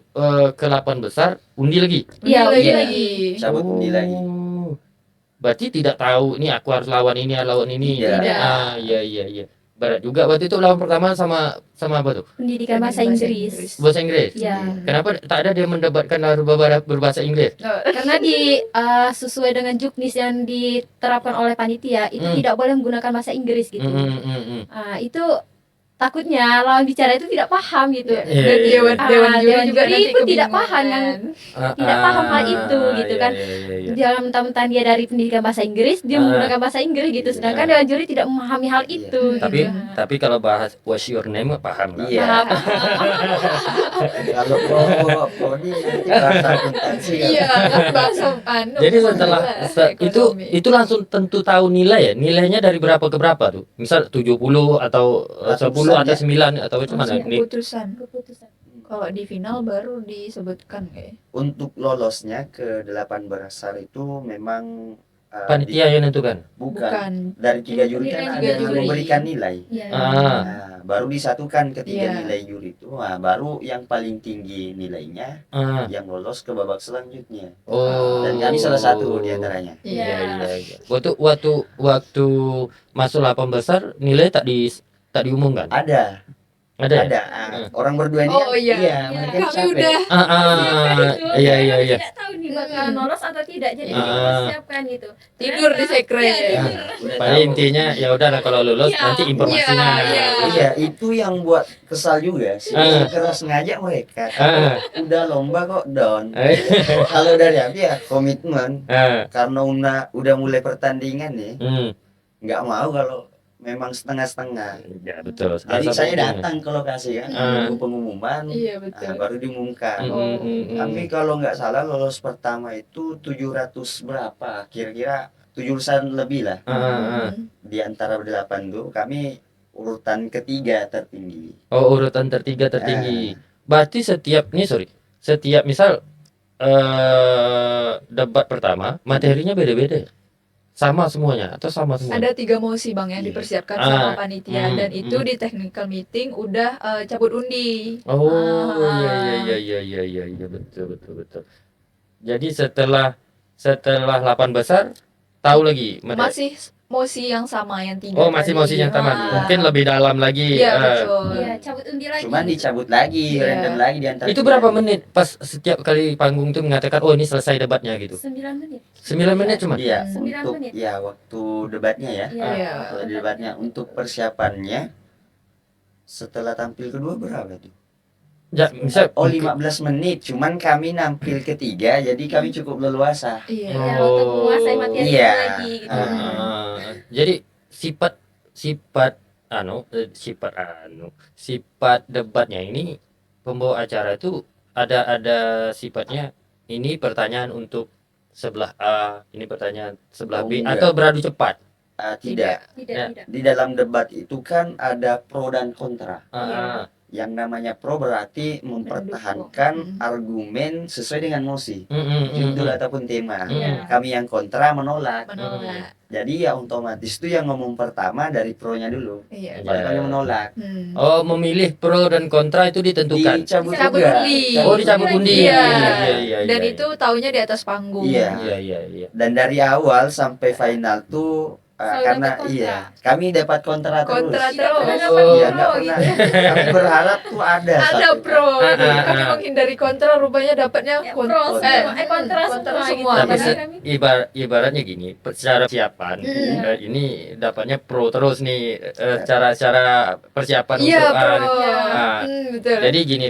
Speaker 4: ke 8 besar undi lagi.
Speaker 1: Iya,
Speaker 3: Undi
Speaker 1: undi
Speaker 3: lagi.
Speaker 2: Cabut undi lagi.
Speaker 4: Berarti tidak tahu ini aku harus lawan ini
Speaker 2: Tidak.
Speaker 4: iya iya. Berat juga waktu itu lawan pertama sama apa tuh?
Speaker 1: Pendidikan bahasa Inggris.
Speaker 4: Bahasa Inggris.
Speaker 1: Ya,
Speaker 4: Kenapa tak ada dia mendebatkan harus berbahasa Inggris?
Speaker 1: karena sesuai dengan juknis yang diterapkan oleh panitia itu
Speaker 4: Hmm.
Speaker 1: tidak boleh menggunakan bahasa Inggris gitu.
Speaker 4: Mm.
Speaker 1: Itu takutnya lawan bicara itu tidak paham gitu.
Speaker 3: Iya.
Speaker 4: Iya,
Speaker 3: Dan
Speaker 4: iya.
Speaker 3: dewan
Speaker 1: Dewan
Speaker 3: juri juga
Speaker 1: juri
Speaker 3: nanti
Speaker 1: pun tidak
Speaker 3: kebingungan.
Speaker 1: paham tidak paham hal itu gitu kan.
Speaker 4: Iya.
Speaker 1: Jangan mentang-mentang dia dari pendidikan bahasa Inggris dia menggunakan bahasa Inggris gitu, sedangkan dewan juri tidak memahami hal
Speaker 2: Iya.
Speaker 1: itu.
Speaker 4: Tapi
Speaker 1: gitu.
Speaker 4: tapi kalau bahas what's your name paham lah.
Speaker 2: Iya. Kalau pro ini nanti bahasa akuntansi kan.
Speaker 3: Iya, kan bahasa
Speaker 4: Jadi setelah
Speaker 3: ekonomi.
Speaker 4: itu langsung tentu tahu nilai ya. Nilainya dari berapa ke berapa tuh? Misal 70 atau 10 atau 9 atau macam mana? Nih.
Speaker 3: keputusan.
Speaker 1: Keputusan.
Speaker 3: Kalau di final baru disebutkan kayak.
Speaker 2: Untuk lolosnya ke 8 besar itu memang
Speaker 4: Panitia yang nentukan.
Speaker 2: bukan dari 3 juri kan
Speaker 1: Tiga
Speaker 2: ada yang
Speaker 1: juri.
Speaker 2: memberikan nilai.
Speaker 1: Iya.
Speaker 2: Nah, baru disatukan ketiga
Speaker 3: Iya.
Speaker 2: nilai juri itu, nah, baru yang paling tinggi nilainya
Speaker 4: Ah.
Speaker 2: yang lolos ke babak selanjutnya.
Speaker 4: Oh.
Speaker 2: Dan kami salah satu di antaranya.
Speaker 4: Iya. Waktu masuk 8 besar nilai tak diumumkan.
Speaker 2: Ada.
Speaker 4: Ada ya?
Speaker 2: Ada. Orang berdua ini
Speaker 3: Oh,
Speaker 2: kan,
Speaker 3: iya.
Speaker 2: mereka
Speaker 3: Kami
Speaker 2: capek.
Speaker 3: udah
Speaker 4: Iya.
Speaker 1: Tidak tahu nih bakal lolos atau tidak, jadi
Speaker 4: Ah.
Speaker 1: dipersiapkan gitu.
Speaker 3: tidur di sekre.
Speaker 1: Iya,
Speaker 3: Ya.
Speaker 1: tidur.
Speaker 2: Udah
Speaker 4: Pada
Speaker 2: tahu.
Speaker 4: intinya ya udahlah kalau lulus
Speaker 1: Iya.
Speaker 4: nanti informasinya.
Speaker 3: Iya.
Speaker 2: Iya, itu yang buat kesal juga sih. Keras ngajak mereka.
Speaker 4: Ah.
Speaker 2: Udah lomba kok down.
Speaker 4: Eh.
Speaker 2: Kalau dari aku ya komitmen,
Speaker 4: Ah.
Speaker 2: karena udah mulai pertandingan nih,
Speaker 4: Hmm.
Speaker 2: nggak mau kalau memang setengah-setengah.
Speaker 4: Ya betul.
Speaker 2: Jadi
Speaker 4: Asal
Speaker 2: saya
Speaker 4: pokoknya.
Speaker 2: datang ke lokasi kan,
Speaker 4: Ah.
Speaker 2: nunggu pengumuman,
Speaker 3: Iya, betul.
Speaker 2: baru diumumkan. Tapi
Speaker 4: Hmm.
Speaker 2: kalau nggak salah lolos pertama itu 700 berapa, kira-kira 700 lebih lah.
Speaker 4: Ah.
Speaker 2: Di antara 8 tuh kami urutan ketiga tertinggi.
Speaker 4: Oh, urutan tertinggi. Berarti setiap misal debat pertama materinya beda-beda ya? Sama semuanya atau sama semua?
Speaker 3: Ada 3 mosi bang yang
Speaker 2: Iya.
Speaker 3: dipersiapkan sama
Speaker 4: Ah.
Speaker 3: panitia dan itu di technical meeting udah cabut undi.
Speaker 4: Oh,
Speaker 3: Ah.
Speaker 4: iya betul. Jadi setelah 8 besar tahu lagi materi.
Speaker 3: Masih mosi yang sama yang 3
Speaker 4: Oh, masih mosi yang sama. Mungkin lebih dalam lagi.
Speaker 3: Iya, betul.
Speaker 1: Iya, cabut undi lagi.
Speaker 2: Cuman dicabut lagi,
Speaker 3: Iya.
Speaker 2: random lagi di antara.
Speaker 4: Itu berapa menit pas setiap kali panggung tuh mengatakan oh ini selesai debatnya gitu.
Speaker 1: 9 menit.
Speaker 4: 9 menit cuma.
Speaker 2: Iya,
Speaker 1: 9
Speaker 2: untuk
Speaker 1: menit.
Speaker 2: ya waktu debatnya ya.
Speaker 1: Iya.
Speaker 3: Iya.
Speaker 2: Waktu debatnya untuk persiapannya setelah tampil kedua berapa tuh?
Speaker 4: Ya, misal
Speaker 2: Oh 15 menit, cuman kami nampil ketiga jadi kami cukup leluasa.
Speaker 3: Iya.
Speaker 1: Ya, untuk menguasai materi itu
Speaker 2: Iya.
Speaker 1: lagi gitu.
Speaker 4: Jadi sifat debatnya ini pembawa acara itu ada sifatnya ini pertanyaan untuk sebelah A, ini pertanyaan sebelah
Speaker 2: Oh,
Speaker 4: B
Speaker 2: enggak.
Speaker 4: atau beradu cepat.
Speaker 2: Tidak.
Speaker 1: Tidak.
Speaker 2: Di dalam debat itu kan ada pro dan kontra.
Speaker 1: Iya.
Speaker 2: Yang namanya pro berarti mempertahankan
Speaker 3: Mendukung.
Speaker 2: argumen sesuai dengan mosi, judul ataupun tema.
Speaker 1: Iya.
Speaker 2: Kami yang kontra menolak.
Speaker 3: Menolak.
Speaker 2: Jadi ya otomatis itu yang ngomong pertama dari pro-nya dulu.
Speaker 3: Iya.
Speaker 2: Baru kami menolak.
Speaker 4: Oh, memilih pro dan kontra itu ditentukan.
Speaker 2: Dicabut
Speaker 3: Dicabut
Speaker 2: juga.
Speaker 3: undi.
Speaker 4: Oh, dicabut undi.
Speaker 3: Iya.
Speaker 4: Iya.
Speaker 3: Dan itu taunya di atas panggung.
Speaker 2: Iya.
Speaker 4: Iya.
Speaker 2: Dan dari awal sampai final tuh
Speaker 1: Selalu
Speaker 2: karena
Speaker 1: dapat kontra.
Speaker 2: iya kami dapat kontra terus.
Speaker 3: Kontra
Speaker 1: Tidak pernah
Speaker 3: terus.
Speaker 1: dapat
Speaker 2: Iya
Speaker 1: pro
Speaker 2: nggak pernah.
Speaker 1: gitu.
Speaker 2: Kami berharap tuh ada
Speaker 3: Ada
Speaker 2: satu.
Speaker 3: pro. Kami
Speaker 4: ah.
Speaker 3: menghindari kontra, rupanya dapatnya
Speaker 1: Ya,
Speaker 3: kontra.
Speaker 1: pro semua, kontra semua gitu.
Speaker 4: Tapi
Speaker 1: Jadi kami
Speaker 4: ibaratnya gini, secara persiapan ini dapatnya pro terus nih, secara persiapan
Speaker 3: Iya,
Speaker 4: untuk
Speaker 3: pro.
Speaker 4: ah.
Speaker 3: Betul.
Speaker 4: Jadi gini,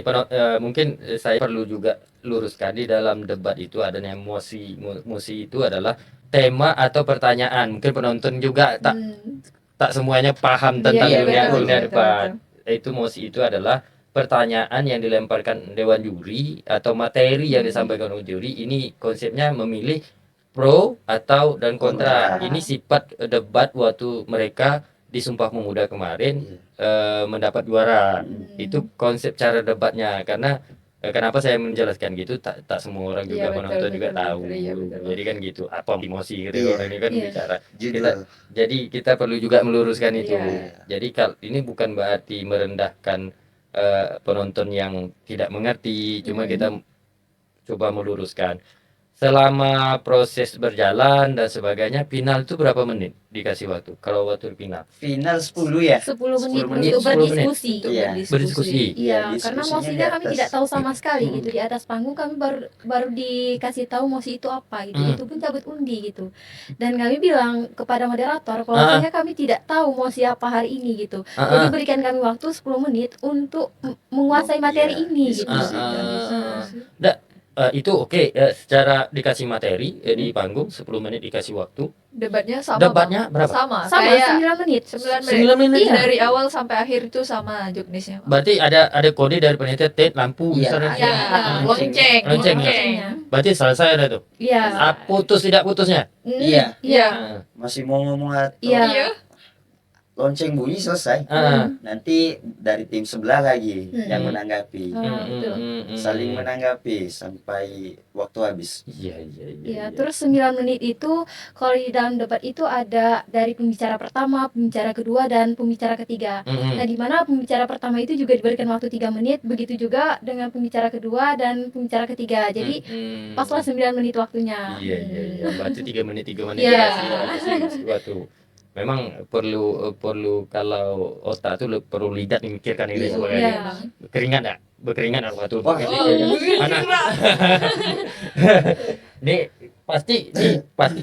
Speaker 4: mungkin saya perlu juga luruskan di dalam debat itu adanya emosi. Emosi itu adalah tema atau pertanyaan. Mungkin penonton juga tak semuanya paham tentang
Speaker 3: Iya,
Speaker 4: dunia
Speaker 3: betul,
Speaker 4: dunia
Speaker 3: betul,
Speaker 4: debat. Itu emosi itu adalah pertanyaan yang dilemparkan dewan juri atau materi yang disampaikan oleh juri. Ini konsepnya memilih pro atau dan kontra.
Speaker 2: Kontra.
Speaker 4: Ini sifat debat waktu mereka di Sumpah Pemuda kemarin mendapat juara. Itu konsep cara debatnya. Karena kenapa saya menjelaskan gitu, tak semua orang juga
Speaker 3: Iya,
Speaker 4: penonton
Speaker 3: betul,
Speaker 4: juga
Speaker 3: betul,
Speaker 4: tahu.
Speaker 3: betul, iya, betul.
Speaker 4: Jadi kan gitu, apa emosi gitu
Speaker 2: Iya.
Speaker 4: orang ini kan
Speaker 1: Iya.
Speaker 4: bicara.
Speaker 2: Judul.
Speaker 4: Jadi kita perlu juga meluruskan itu.
Speaker 3: Iya.
Speaker 4: Jadi ini bukan berarti merendahkan penonton yang tidak mengerti, cuma kita coba meluruskan. Selama proses berjalan dan sebagainya, final itu berapa menit dikasih waktu? Kalau waktu final?
Speaker 2: Final 10 ya.
Speaker 1: 10 menit
Speaker 2: 10 menit,
Speaker 1: untuk
Speaker 4: 10 menit.
Speaker 1: berdiskusi.
Speaker 3: Untuk
Speaker 2: Iya.
Speaker 4: Berdiskusi.
Speaker 1: Iya,
Speaker 2: diskusinya
Speaker 1: karena
Speaker 2: di
Speaker 1: mosinya kami
Speaker 2: atas.
Speaker 1: tidak tahu sama sekali gitu. Di atas panggung kami baru dikasih tahu mosi itu apa gitu. Itu pun cabut undi gitu. Dan kami bilang kepada moderator kalau misalnya kami tidak tahu mosi apa hari ini gitu. Jadi berikan kami waktu 10 menit untuk menguasai materi
Speaker 2: Iya,
Speaker 1: ini gitu.
Speaker 2: diskusi.
Speaker 4: Itu oke, secara dikasih materi di panggung 10 menit dikasih waktu.
Speaker 3: Debatnya sama.
Speaker 4: Debatnya
Speaker 3: Bang.
Speaker 4: berapa?
Speaker 3: Sama.
Speaker 1: Sama
Speaker 3: Kayak
Speaker 1: 9 menit.
Speaker 3: 9 menit.
Speaker 4: 9 menit.
Speaker 1: Iya.
Speaker 3: Dari awal sampai akhir itu sama juknisnya. Bang.
Speaker 4: Berarti ada kode dari panitia tet lampu
Speaker 2: Iya,
Speaker 4: misalnya.
Speaker 1: Iya.
Speaker 3: Lonceng.
Speaker 4: Lonceng, ya?
Speaker 1: Loncengnya.
Speaker 4: Berarti selesai ada tuh.
Speaker 1: Iya.
Speaker 4: Putus tidak putusnya.
Speaker 2: Iya.
Speaker 3: Iya.
Speaker 2: Masih mau ngomong atau
Speaker 1: Iya.
Speaker 2: lonceng bunyi selesai. Nanti dari tim sebelah lagi yang menanggapi.
Speaker 1: Betul.
Speaker 2: Saling menanggapi sampai waktu habis.
Speaker 4: Iya.
Speaker 1: Iya, terus 9 menit itu kalau di dalam debat itu ada dari pembicara pertama, pembicara kedua, dan pembicara ketiga. Nah, di mana pembicara pertama itu juga diberikan waktu 3 menit, begitu juga dengan pembicara kedua dan pembicara ketiga. Jadi paslah 9 menit waktunya.
Speaker 4: Iya. Berarti 3 menit
Speaker 1: Iya.
Speaker 4: dikasih waktu. Memang perlu kalau otak tuh perlu lidat memikirkan ini
Speaker 2: Iya.
Speaker 4: sebagainya.
Speaker 1: Iya.
Speaker 4: Berkeringat enggak waktu
Speaker 2: Wah,
Speaker 4: panas. Nih pasti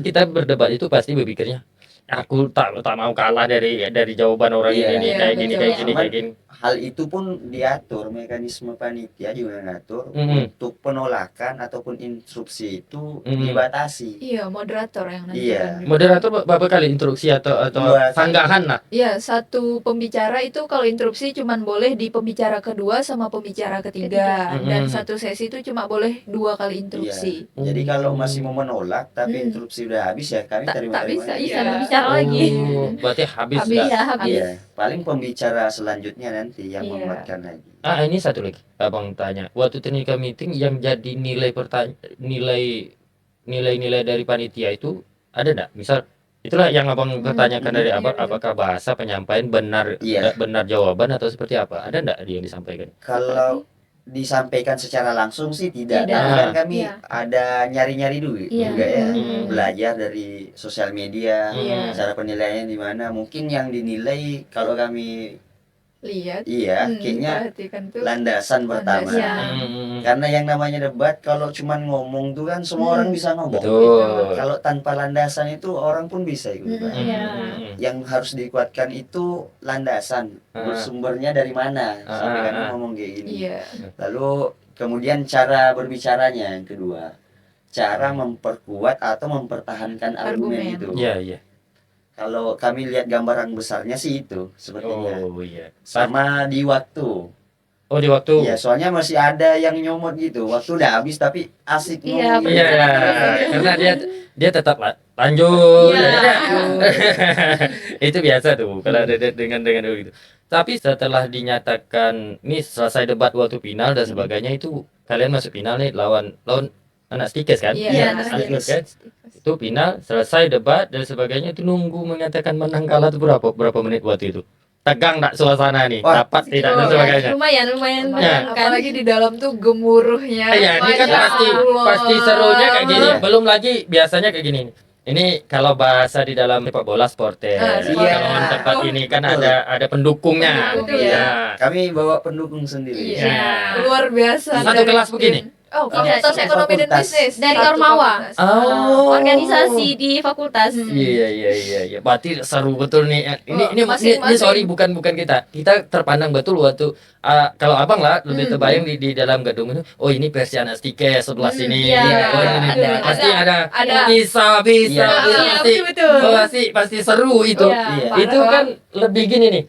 Speaker 4: kita berdebat itu pasti berpikirnya aku tak mau kalah dari jawaban orang
Speaker 2: Iya.
Speaker 4: ini
Speaker 3: Iya,
Speaker 4: kayak gini
Speaker 3: betul.
Speaker 4: kayak gini.
Speaker 2: Hal itu pun diatur, mekanisme panitia juga ngatur untuk penolakan ataupun instruksi itu dibatasi.
Speaker 3: Iya, moderator yang
Speaker 2: Iya.
Speaker 3: nentukan.
Speaker 4: Moderator berapa kali instruksi atau
Speaker 2: Dua kali.
Speaker 4: sanggahan lah.
Speaker 3: Iya, satu pembicara itu kalau interupsi cuma boleh di pembicara kedua sama pembicara ketiga.
Speaker 4: Ketiga.
Speaker 3: Dan satu sesi itu cuma boleh 2 kali interupsi.
Speaker 2: Jadi kalau masih mau menolak tapi instruksi udah habis ya kami
Speaker 3: Tak
Speaker 2: terima
Speaker 3: bisa,
Speaker 1: Bisa
Speaker 3: Iya.
Speaker 1: berbicara lagi.
Speaker 4: Berarti habis
Speaker 3: Habis.
Speaker 4: dah.
Speaker 1: Iya, habis.
Speaker 2: Iya, paling pembicara selanjutnya nanti yang
Speaker 1: Iya.
Speaker 2: menguatkan lagi.
Speaker 4: Ini satu lagi abang tanya waktu teknika meeting yang jadi nilai dari panitia itu ada enggak? Misal itulah yang abang pertanyakan dari abang,
Speaker 3: iya.
Speaker 4: apakah bahasa penyampaian benar
Speaker 2: Iya.
Speaker 4: benar jawaban atau seperti apa? Ada enggak yang disampaikan?
Speaker 2: Kalau disampaikan secara langsung sih tidak,
Speaker 1: Tidak.
Speaker 2: tapi kan kami
Speaker 1: Iya.
Speaker 2: ada nyari-nyari dulu
Speaker 1: Iya.
Speaker 2: juga ya, belajar dari sosial media,
Speaker 3: Iya.
Speaker 2: cara penilaiannya di mana. Mungkin yang dinilai kalau kami
Speaker 3: Lihat.
Speaker 2: kayaknya
Speaker 3: Perhatikan tuh.
Speaker 2: landasan pertama.
Speaker 3: Landasan.
Speaker 1: Iya.
Speaker 2: Karena yang namanya debat kalau cuman ngomong tuh kan semua orang bisa ngomong.
Speaker 4: Betul.
Speaker 2: Kalau tanpa landasan itu orang pun bisa ikut debat.
Speaker 1: Iya.
Speaker 2: Yang harus dikuatkan itu landasan, bersumbernya dari mana sampai kami ngomong kayak gini.
Speaker 3: Iya.
Speaker 2: Lalu kemudian cara berbicaranya yang kedua, cara memperkuat atau mempertahankan argumen
Speaker 3: Argumen.
Speaker 2: itu.
Speaker 4: Iya.
Speaker 2: Kalau kami lihat gambaran besarnya sih itu sepertinya.
Speaker 4: Oh iya.
Speaker 2: Sama di waktu.
Speaker 4: Oh di waktu.
Speaker 2: Ya, soalnya masih ada yang nyomot gitu. Waktu udah habis tapi asik
Speaker 1: Iya,
Speaker 2: ngomong.
Speaker 4: Iya, karena dia tetap lanjut.
Speaker 1: Iya.
Speaker 4: Itu biasa tuh kalau ada dengan itu. Tapi setelah dinyatakan nih selesai debat waktu final dan sebagainya itu kalian masuk final nih lawan anak Stikes kan?
Speaker 3: Iya,
Speaker 1: anak
Speaker 4: Stikes kan? Itu final selesai debat dan sebagainya itu nunggu mengatakan menang kalah itu berapa menit waktu itu? Tegang tak suasana nih?
Speaker 2: Wah.
Speaker 4: Dapat tidak dan
Speaker 3: Oh,
Speaker 4: sebagainya?
Speaker 1: Lumayan
Speaker 4: Ya.
Speaker 3: Apalagi di dalam tuh gemuruhnya.
Speaker 4: Iya, ini kan
Speaker 3: Masya
Speaker 4: pasti
Speaker 3: Allah.
Speaker 4: serunya kayak gini. Belum lagi biasanya kayak gini. Ini kalau bahasa di dalam sepak bola sporter.
Speaker 3: Sporter.
Speaker 4: Kalau tempat ini kan
Speaker 2: Betul.
Speaker 4: ada pendukungnya.
Speaker 3: Pendukung,
Speaker 4: Iya.
Speaker 2: Kami bawa pendukung sendiri.
Speaker 3: Iya. Luar biasa.
Speaker 4: Satu
Speaker 3: Dari
Speaker 4: kelas
Speaker 3: tim.
Speaker 4: begini?
Speaker 3: Oh, Fakultas
Speaker 2: Iya,
Speaker 3: Ekonomi dan
Speaker 2: fakultas.
Speaker 3: Bisnis.
Speaker 1: Dari
Speaker 3: Satu
Speaker 1: Ormawa.
Speaker 3: fakultas.
Speaker 4: Oh.
Speaker 1: Organisasi di fakultas.
Speaker 4: Iya. Berarti seru betul nih.
Speaker 3: Oh,
Speaker 4: Ini
Speaker 3: masing-masing.
Speaker 4: sorry bukan kita. Kita terpandang betul waktu kalau abang lah lebih terbayang di dalam gedung itu. Oh ini versi anak stike sebelah sini.
Speaker 1: Iya.
Speaker 4: Oh, ini.
Speaker 2: Ada.
Speaker 4: Pasti ada.
Speaker 3: Ada.
Speaker 4: Bisa.
Speaker 2: Iya.
Speaker 4: Pasti,
Speaker 1: betul.
Speaker 4: pasti seru itu.
Speaker 1: Iya.
Speaker 2: Iya.
Speaker 4: Itu kan lebih gini nih.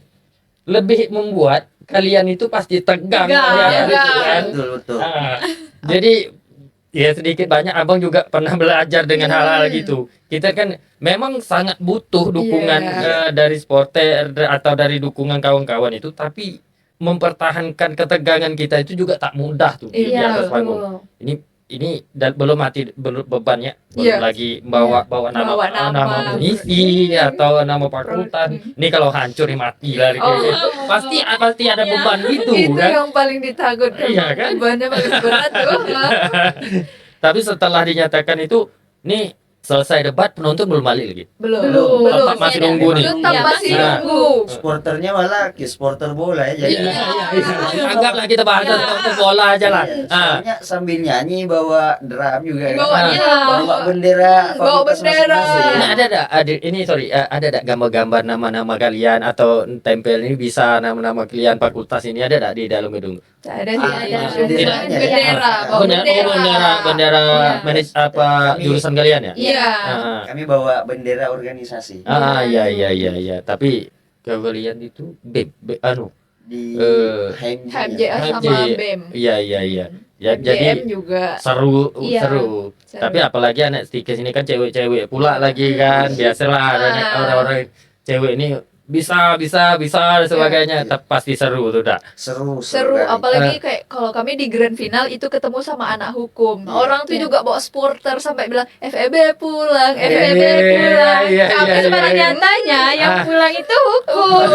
Speaker 4: Lebih membuat kalian itu pasti tegang.
Speaker 1: Tegang.
Speaker 4: Ya,
Speaker 3: Tegang.
Speaker 4: gitu kan.
Speaker 2: Betul.
Speaker 4: Jadi ya sedikit banyak abang juga pernah belajar dengan hal-hal gitu. Kita kan memang sangat butuh dukungan dari supporter atau dari dukungan kawan-kawan itu, tapi mempertahankan ketegangan kita itu juga tak mudah tuh di
Speaker 3: Iya,
Speaker 4: atas panggung.
Speaker 1: betul.
Speaker 4: Ini belum mati bebannya, belum
Speaker 3: Iya.
Speaker 4: lagi bawa nama
Speaker 3: Bawa nama.
Speaker 4: munisi atau nama fakultas. Ini kalau hancur nih mati lah. Pasti ada
Speaker 1: Iya.
Speaker 4: beban gitu
Speaker 3: Itu
Speaker 4: kan.
Speaker 3: yang paling ditakutkan.
Speaker 4: Iya kan?
Speaker 3: Bebannya paling berat tuh.
Speaker 4: Tapi setelah dinyatakan itu, nih selesai debat penonton belum balik lagi.
Speaker 3: Belum.
Speaker 4: Tetap masih nunggu nih.
Speaker 3: Tetap
Speaker 1: Iya,
Speaker 3: masih
Speaker 4: Nah.
Speaker 3: nunggu.
Speaker 2: Supporternya malah supporter bola ya. Jadi
Speaker 4: Anggaplah kita bahas tentang bola aja lah.
Speaker 2: Iya,
Speaker 4: Ah.
Speaker 2: soalnya sambil nyanyi bawa drum juga kan.
Speaker 3: Bawa
Speaker 2: Bawa bendera
Speaker 3: Bawa
Speaker 2: fakultas
Speaker 3: bendera.
Speaker 2: masing-masing.
Speaker 4: Ini ada gambar-gambar nama-nama kalian atau tempel ini bisa nama-nama kalian fakultas ini ada di dalam gedung?
Speaker 3: Ada
Speaker 1: Ada.
Speaker 3: bendera,
Speaker 2: Benderanya
Speaker 3: bawa
Speaker 4: bendera
Speaker 2: Kami-
Speaker 4: jurusan kalian ya?
Speaker 3: Iya.
Speaker 4: Ah,
Speaker 2: Kami bawa bendera organisasi
Speaker 4: iya. Tapi kalian itu
Speaker 2: di
Speaker 3: HMJA
Speaker 4: HMJ.
Speaker 3: sama BEM.
Speaker 4: Iya. Ya,
Speaker 3: BM
Speaker 4: jadi
Speaker 3: juga.
Speaker 4: seru.
Speaker 1: Iya.
Speaker 4: Tapi apalagi anak stikers ini kan cewek-cewek pula lagi kan. Biasalah orang-orang cewek ini bisa dan sebagainya. Tapi pasti seru tuh dak.
Speaker 2: seru
Speaker 3: Seru,
Speaker 2: kali.
Speaker 3: apalagi kayak kalau kami di grand final itu ketemu sama anak hukum.
Speaker 2: Iya.
Speaker 3: Orang tuh
Speaker 1: Iya.
Speaker 3: juga bawa supporter sampai bilang FEB pulang,
Speaker 4: Iya,
Speaker 3: FEB pulang.
Speaker 4: iya,
Speaker 3: Tapi
Speaker 4: iya,
Speaker 3: pada
Speaker 4: iya.
Speaker 1: Nyatanya yang
Speaker 4: Ah.
Speaker 1: pulang itu hukum.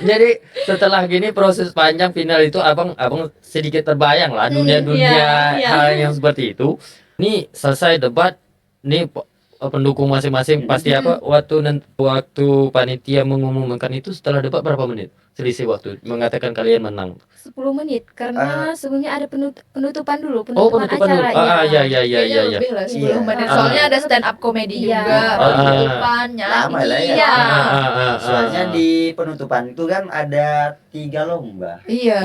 Speaker 4: Jadi setelah gini proses panjang final itu abang sedikit terbayang lah dunia
Speaker 1: iya.
Speaker 4: hal yang seperti itu. Nih selesai debat, nih pendukung masing-masing pasti waktu panitia mengumumkan itu setelah debat berapa menit selisih waktu mengatakan kalian menang.
Speaker 1: 10 menit karena sebelumnya ada penutupan dulu,
Speaker 4: Oh
Speaker 1: penutupan
Speaker 4: penutupan dulu.
Speaker 1: acara.
Speaker 4: Iya.
Speaker 3: Kayaknya lebih lah 10
Speaker 2: Iya.
Speaker 3: menit.
Speaker 4: Ah.
Speaker 3: Soalnya ada stand up comedy
Speaker 1: Iya.
Speaker 3: juga,
Speaker 2: Oh, iya.
Speaker 3: penutupan,
Speaker 2: Lama lah ya.
Speaker 3: Iya.
Speaker 2: Soalnya di penutupan itu kan ada 3 lomba
Speaker 3: Iya.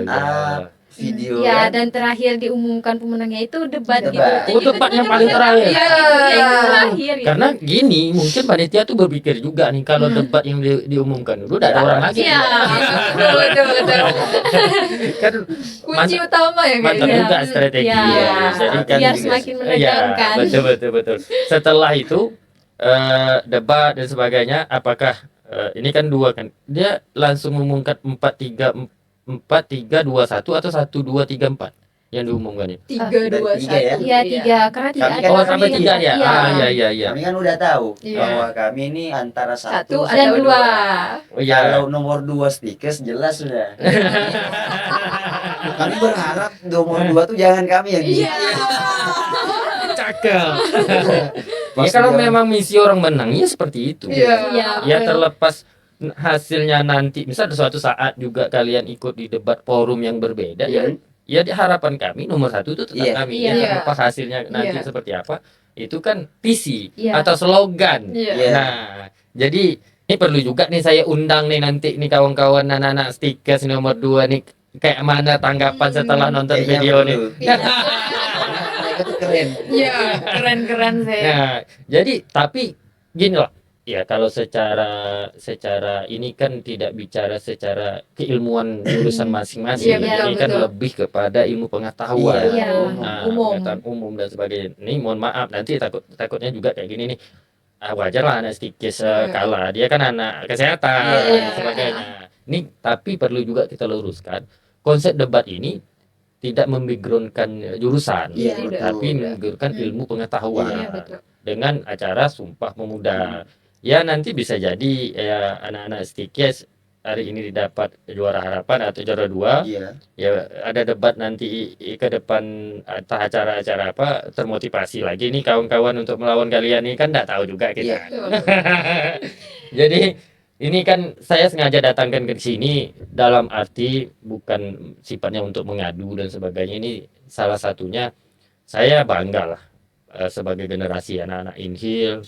Speaker 2: Ah, video
Speaker 1: Ya,
Speaker 2: kan.
Speaker 1: dan terakhir diumumkan pemenangnya itu debat gitu.
Speaker 2: Debat.
Speaker 4: Oh, debat yang paling terakhir.
Speaker 3: Iya.
Speaker 1: Yang terakhir gitu.
Speaker 4: Karena gini mungkin panitia tuh berpikir juga nih kalau debat yang diumumkan dulu udah ada orang lagi.
Speaker 1: Iya.
Speaker 3: Betul.
Speaker 4: Kan
Speaker 3: Kunci utama ya
Speaker 4: mantap
Speaker 3: kayaknya.
Speaker 4: juga strategi.
Speaker 1: Iya.
Speaker 4: Jadi kan
Speaker 1: Biar
Speaker 2: juga
Speaker 1: semakin
Speaker 2: sih.
Speaker 1: menegangkan.
Speaker 4: Ya, betul. Setelah itu debat dan sebagainya, apakah ini kan dua kan? Dia langsung mengumumkan 4-3-2-1 atau 1-2-3-4 yang diumumkan itu.
Speaker 3: 3-2-1.
Speaker 2: Tiga ya?
Speaker 1: Iya, 3 karena tidak
Speaker 2: Kami
Speaker 1: ada.
Speaker 2: kan
Speaker 4: Oh, sampai
Speaker 1: yang
Speaker 4: 3 ya?
Speaker 1: Iya.
Speaker 4: Iya.
Speaker 2: Kami kan udah tahu
Speaker 3: Iya.
Speaker 2: bahwa kami ini antara
Speaker 3: Satu
Speaker 2: satu
Speaker 1: dan
Speaker 3: ada
Speaker 1: dua.
Speaker 4: Oh iya.
Speaker 2: Kalau nomor 2 stickers jelas sudah. Kami berharap nomor 2 tuh jangan kami yang
Speaker 3: Iya.
Speaker 4: Cakep. Ya
Speaker 2: Pasti
Speaker 4: kalau
Speaker 2: jangan.
Speaker 4: memang misi orang menang ya seperti itu.
Speaker 3: Iya.
Speaker 1: Iya.
Speaker 4: Ya terlepas hasilnya nanti misal suatu saat juga kalian ikut di debat forum yang berbeda ya di harapan kami nomor 1 itu tetap
Speaker 2: Iya.
Speaker 4: kami
Speaker 1: Iya.
Speaker 4: ya terlepas hasilnya nanti
Speaker 3: Iya.
Speaker 4: seperti apa itu kan visi
Speaker 1: Iya.
Speaker 4: atau slogan.
Speaker 3: Iya.
Speaker 2: Iya.
Speaker 4: Nah jadi ini perlu juga nih saya undang nih nanti nih kawan-kawan anak-anak stickers nomor 2 nih kayak mana tanggapan setelah nonton
Speaker 2: Kayaknya
Speaker 4: video nih.
Speaker 2: perlu.
Speaker 3: Iya.
Speaker 2: Mereka tuh keren.
Speaker 3: Iya, keren sih.
Speaker 4: Nah, jadi tapi gini lah. Ya kalau secara ini kan tidak bicara secara keilmuan jurusan masing-masing.
Speaker 3: Iya,
Speaker 4: Ini
Speaker 3: betul,
Speaker 4: kan
Speaker 3: betul.
Speaker 4: lebih kepada ilmu pengetahuan.
Speaker 1: Iya.
Speaker 4: Nah,
Speaker 3: Umum.
Speaker 4: pengetahuan umum dan sebagainya. Ini mohon maaf nanti takutnya juga kayak gini nih. Wajar lah anak stikis kalah. Dia kan anak kesehatan
Speaker 3: Iya.
Speaker 4: dan sebagainya. Ini tapi perlu juga kita luruskan konsep debat ini tidak membackgroundkan jurusan,
Speaker 2: Iya,
Speaker 3: betul.
Speaker 4: tapi membackgroundkan ilmu pengetahuan
Speaker 3: Iya, betul.
Speaker 4: dengan acara Sumpah Pemuda. Ya nanti bisa jadi ya anak-anak stikis hari ini didapat juara harapan atau juara 2,
Speaker 2: Iya.
Speaker 4: ya ada debat nanti ke depan, entah acara-acara apa, termotivasi lagi nih kawan-kawan untuk melawan kalian nih, kan nggak tahu juga kita.
Speaker 3: Betul.
Speaker 4: Jadi ini kan saya sengaja datangkan ke sini dalam arti bukan sifatnya untuk mengadu dan sebagainya. Ini salah satunya saya bangga lah sebagai generasi anak-anak Inhil,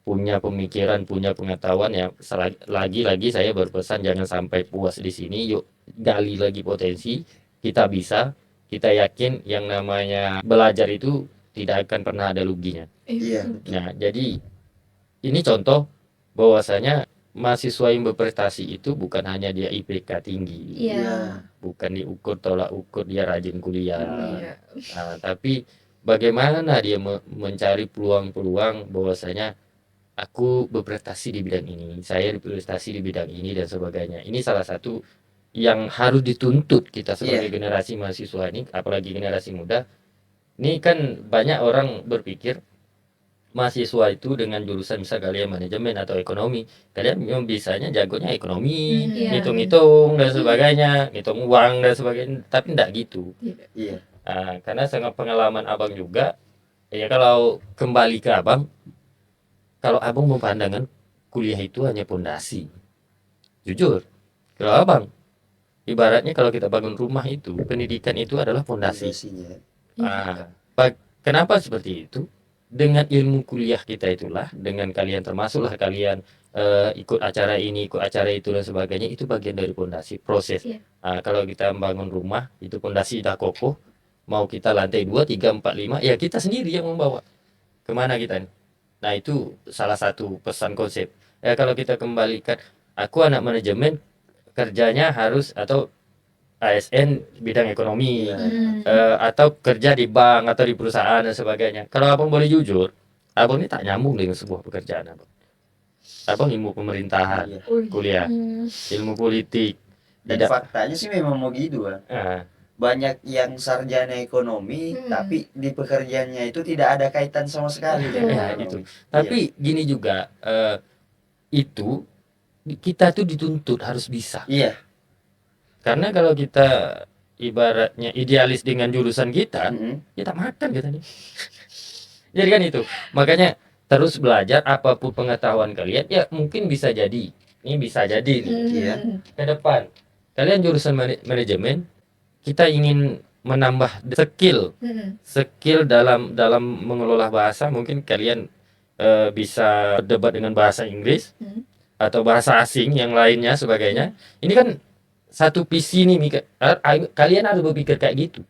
Speaker 4: punya pemikiran, punya pengetahuan ya. Lagi-lagi saya berpesan jangan sampai puas di sini, yuk gali lagi potensi, kita bisa, kita yakin yang namanya belajar itu tidak akan pernah ada ruginya.
Speaker 2: Iya.
Speaker 4: Nah, jadi ini contoh bahwasanya mahasiswa yang berprestasi itu bukan hanya dia IPK tinggi,
Speaker 1: Iya.
Speaker 4: bukan diukur tolak ukur dia rajin kuliah.
Speaker 3: Iya.
Speaker 4: Nah, tapi bagaimana dia mencari peluang-peluang bahwasanya aku berprestasi di bidang ini, saya berprestasi di bidang ini dan sebagainya. Ini salah satu yang harus dituntut kita sebagai generasi mahasiswa ini, apalagi generasi muda. Ini kan banyak orang berpikir mahasiswa itu dengan jurusan misal kalian manajemen atau ekonomi, kalian memang bisanya jagonya ekonomi,
Speaker 1: Iya.
Speaker 4: ngitung-ngitung dan sebagainya, ngitung uang dan sebagainya, tapi enggak gitu.
Speaker 2: Iya.
Speaker 4: Karena sangat pengalaman abang juga, ya kalau kembali ke abang, kalau abang memandangkan kuliah itu hanya pondasi, jujur, kalau abang, ibaratnya kalau kita bangun rumah itu, pendidikan itu adalah pondasi.
Speaker 2: Fondasinya.
Speaker 4: Kenapa seperti itu? Dengan ilmu kuliah kita itulah, dengan kalian termasuklah kalian ikut acara ini, ikut acara itu dan sebagainya, itu bagian dari pondasi proses.
Speaker 1: Iya.
Speaker 4: Kalau kita bangun rumah, itu pondasi dah kokoh, mau kita lantai 2, 3, 4, 5, ya kita sendiri yang membawa. Kemana kita nih? Nah, itu salah satu pesan konsep. Kalau kita kembalikan, aku anak manajemen, kerjanya harus atau ASN bidang ekonomi, atau kerja di bank atau di perusahaan dan sebagainya. Kalau abang boleh jujur, abang ini tak nyambung dengan sebuah pekerjaan abang. Abang ilmu pemerintahan,
Speaker 2: Iya.
Speaker 4: kuliah, ilmu politik.
Speaker 2: Dan
Speaker 4: Tidak.
Speaker 2: faktanya sih memang mau gitu, Bang. Banyak yang sarjana ekonomi tapi di pekerjaannya itu tidak ada kaitan sama sekali dengan ekonomi.
Speaker 4: Itu. Tapi gini juga, itu kita tuh dituntut harus bisa.
Speaker 2: Iya.
Speaker 4: Karena kalau kita ibaratnya idealis dengan jurusan kita, kita makan kita nih. Jadi kan itu. Makanya terus belajar, apapun pengetahuan kalian, ya mungkin bisa jadi. Ini bisa jadi nih.
Speaker 2: Iya.
Speaker 4: Ke depan kalian jurusan manajemen, kita ingin menambah skill dalam mengelola bahasa. Mungkin kalian bisa debat dengan bahasa Inggris atau bahasa asing yang lainnya sebagainya. Ini kan satu visi nih, kalian harus berpikir kayak gitu.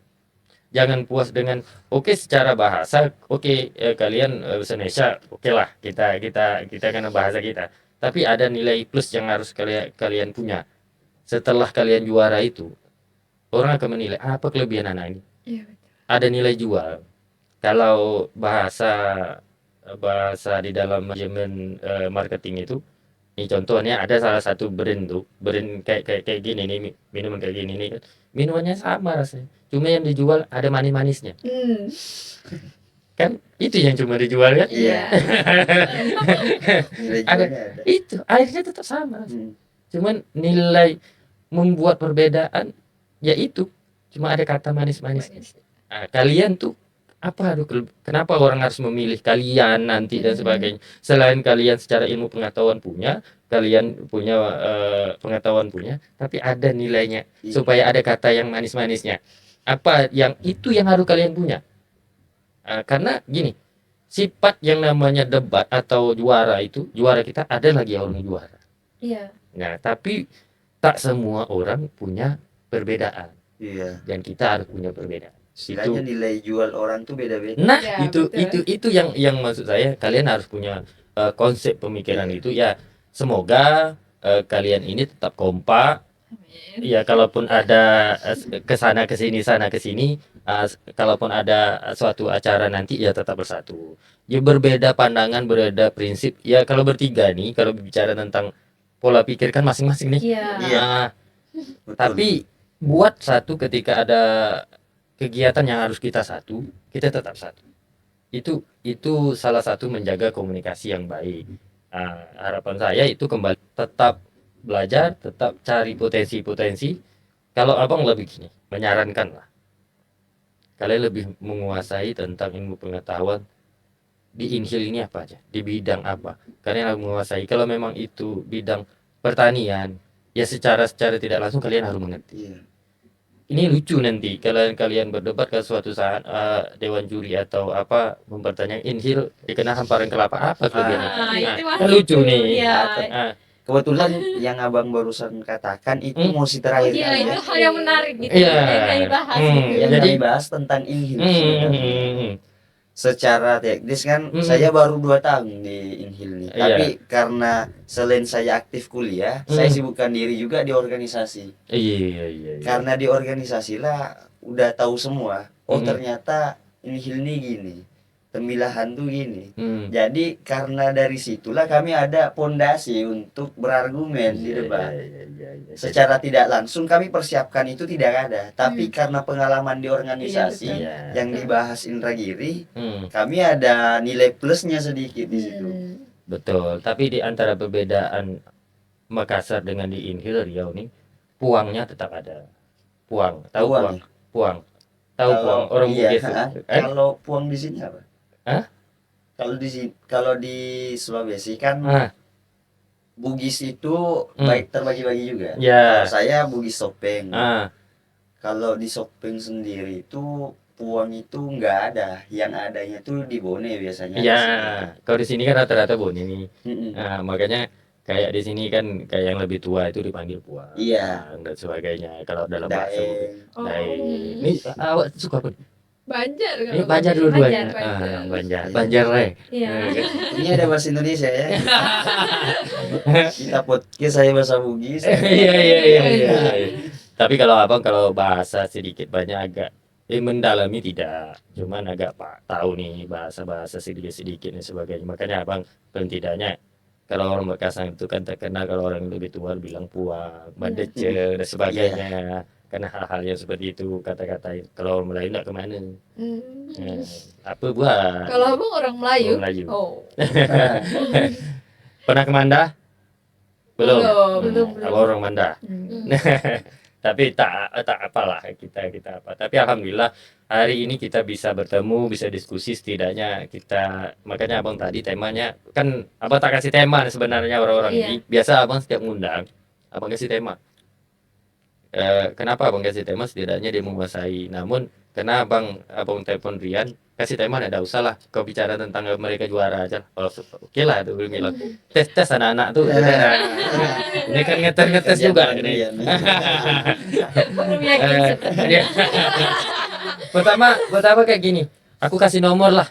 Speaker 4: Jangan puas dengan secara bahasa, kalian bahasa Indonesia, lah kita kan bahasa kita. Tapi ada nilai plus yang harus kalian punya. Setelah kalian juara itu, orang akan menilai apa kelebihan anak ini.
Speaker 3: Iya,
Speaker 4: Ada nilai jual. Kalau bahasa di dalam manajemen marketing itu, ini contohnya ada salah satu brand kayak gini nih, minuman kayak gini nih kan. Minumannya sama rasanya, cuma yang dijual ada manis-manisnya. Kan itu yang cuma dijual kan.
Speaker 2: Iya.
Speaker 4: Ada itu, airnya tetap sama. Cuman nilai membuat perbedaan yaitu cuma ada kata manis-manisnya. Kalian tuh kenapa orang harus memilih kalian nanti dan sebagainya? Selain kalian secara ilmu pengetahuan punya, kalian punya pengetahuan punya, tapi ada nilainya supaya ada kata yang manis-manisnya. Apa yang itu yang harus kalian punya? Karena gini, sifat yang namanya debat atau juara kita ada lagi orang juara.
Speaker 1: Iya.
Speaker 4: Nah, tapi tak semua orang punya perbedaan.
Speaker 2: Iya.
Speaker 4: Dan kita harus punya perbedaan.
Speaker 2: Istilahnya nilai jual orang tuh beda-beda.
Speaker 4: Nah,
Speaker 3: Ya,
Speaker 4: itu yang maksud saya, kalian harus punya konsep pemikiran itu ya. Semoga kalian ini tetap kompak. Ya, kalaupun ada kesana kesini, kalaupun ada suatu acara nanti ya tetap bersatu. Ya berbeda pandangan, berbeda prinsip. Ya kalau bertiga nih, kalau bicara tentang pola pikir kan masing-masing nih.
Speaker 1: Iya.
Speaker 4: Tapi buat satu ketika ada kegiatan yang harus kita tetap satu. Itu salah satu menjaga komunikasi yang baik. Harapan saya itu kembali tetap belajar, tetap cari potensi-potensi. Kalau abang lebih gini, menyarankan lah, kalian lebih menguasai tentang ilmu pengetahuan di Inhil ini apa aja, di bidang apa kalian harus menguasai. Kalau memang itu bidang pertanian, ya secara tidak langsung kalian harus mengerti.
Speaker 2: Iya.
Speaker 4: Ini lucu nanti kalian berdebat ke suatu saat dewan juri atau apa mempertanyakan Inhil dikenal hamparan kelapa apa kelebihannya.
Speaker 1: itu
Speaker 4: Kan
Speaker 1: masih
Speaker 4: lucu
Speaker 1: itu,
Speaker 4: nih.
Speaker 1: ya.
Speaker 4: Ah,
Speaker 2: Kebetulan yang abang barusan katakan itu mosi terakhir
Speaker 1: Iya,
Speaker 2: kali
Speaker 1: itu
Speaker 2: ya.
Speaker 1: hal yang menarik gitu.
Speaker 4: Iya.
Speaker 1: Yang kami bahas
Speaker 4: Hmm,
Speaker 1: gitu.
Speaker 2: Yang
Speaker 4: Jadi-
Speaker 2: kami bahas tentang Inhil
Speaker 4: hmm,
Speaker 2: sebenarnya.
Speaker 4: hmm.
Speaker 2: Secara teknis kan saya baru 2 tahun di Inhil nih.
Speaker 4: Iya.
Speaker 2: Tapi karena selain saya aktif kuliah, saya sibukkan diri juga di organisasi.
Speaker 4: Iya.
Speaker 2: Karena di organisasi lah udah tahu semua. Oh ternyata Inhil nih gini. Pemilahan tuh gini.
Speaker 4: Hmm.
Speaker 2: Jadi karena dari situlah kami ada pondasi untuk berargumen di debat.
Speaker 4: Iya.
Speaker 2: Secara tidak langsung kami persiapkan itu tidak ada. Tapi karena pengalaman di organisasi
Speaker 4: Iya.
Speaker 2: yang dibahas Indra Giri,
Speaker 4: Hmm,
Speaker 2: kami ada nilai plusnya sedikit di situ.
Speaker 4: betul. Tapi di antara perbedaan Makassar dengan di Inhil Riau nih, puangnya tetap ada. Puang, tahu
Speaker 2: Puang
Speaker 4: puang?
Speaker 2: ya?
Speaker 4: Puang. Tahu
Speaker 2: Kalau-
Speaker 4: puang orang
Speaker 2: iya,
Speaker 4: Bugis.
Speaker 2: ha? Kalau puang di sini apa?
Speaker 4: Hah?
Speaker 2: Kalau di Sulawesi kan
Speaker 4: Ah,
Speaker 2: Bugis itu
Speaker 4: Hmm.
Speaker 2: baik terbagi-bagi juga.
Speaker 4: ya.
Speaker 2: Kalau saya Bugis Sopeng.
Speaker 4: Ah,
Speaker 2: Kalau di Sopeng sendiri itu puang itu nggak ada. Yang adanya tuh di Bone biasanya.
Speaker 4: ya. Kalau di sini kan rata-rata Bone nih.
Speaker 2: Mm-mm.
Speaker 4: Nah, makanya kayak di sini kan kayak yang lebih tua itu dipanggil puang.
Speaker 2: Iya.
Speaker 4: Dan sebagainya. Kalau dalam bahasa Bugis.
Speaker 2: Daeng.
Speaker 4: Daeng. Ini awak suka apa?
Speaker 3: Banjar
Speaker 4: Ini
Speaker 3: kalau
Speaker 4: Banjar
Speaker 3: Banjar.
Speaker 4: dua-duanya.
Speaker 3: Banjar.
Speaker 4: Banjar. Banjar le.
Speaker 1: Iya.
Speaker 2: Ini ada bahasa Indonesia ya. Kita podcast saya bahasa Bugis.
Speaker 4: Iya. Tapi kalau abang kalau bahasa sedikit banyak agak mendalami tidak, cuman agak tahu nih bahasa sedikit dan sebagainya. Makanya abang paling tidaknya kalau orang Makassar itu kan terkenal kalau orang lebih tua bilang puang, bandece dan sebagainya. Karena hal-hal yang seperti itu kata-kata kalau orang Melayu nggak kemana. Nah, apa buat
Speaker 3: Kalau abang orang Melayu?
Speaker 4: orang Melayu?
Speaker 3: Oh,
Speaker 4: Pernah ke Manda? Belum.
Speaker 3: Belum.
Speaker 4: Abang orang Manda. Tapi tak apalah kita apa. Tapi alhamdulillah hari ini kita bisa bertemu, bisa diskusi setidaknya kita. Makanya abang tadi temanya kan abang tak kasih tema sebenarnya orang-orang
Speaker 1: Iya.
Speaker 4: ini. Biasa abang setiap ngundang abang kasih tema. Kenapa abang kasih tema setidaknya dia menguasai. Namun karena abang telepon Rian kasih tema ada usah lah kau bicara tentang mereka juara aja. Oh, oke lah tuh bilang tes anak-anak tuh. Ini kan ngetes juga ini.
Speaker 2: Iya,
Speaker 1: Belum yakin seperti
Speaker 4: Dia- pertama kayak gini, aku kasih nomor lah.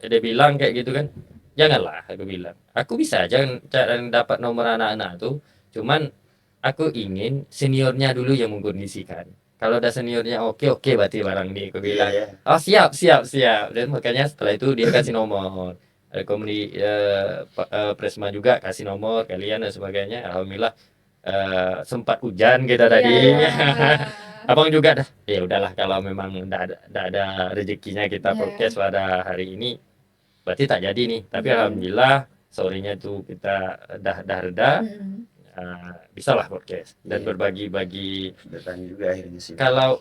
Speaker 4: Dia bilang kayak gitu kan, janganlah aku bilang. Aku bisa aja cara dapat nomor anak-anak tuh, cuman aku ingin seniornya dulu yang mengkondisikan. Kalau udah seniornya oke berarti barang ini aku bilang.
Speaker 2: Iya.
Speaker 4: Oh siap. Dan makanya setelah itu dia kasih nomor. Ada Presma juga kasih nomor kalian dan sebagainya. Alhamdulillah sempat hujan kita tadi. Abang juga dah. Ya udahlah kalau memang enggak ada rezekinya kita
Speaker 3: Iya.
Speaker 4: podcast pada hari ini berarti tak jadi nih. Tapi alhamdulillah sorenya tuh kita dah reda. Bisa lah podcast dan
Speaker 2: Iya.
Speaker 4: berbagi
Speaker 2: Datang juga akhirnya sih.
Speaker 4: kalau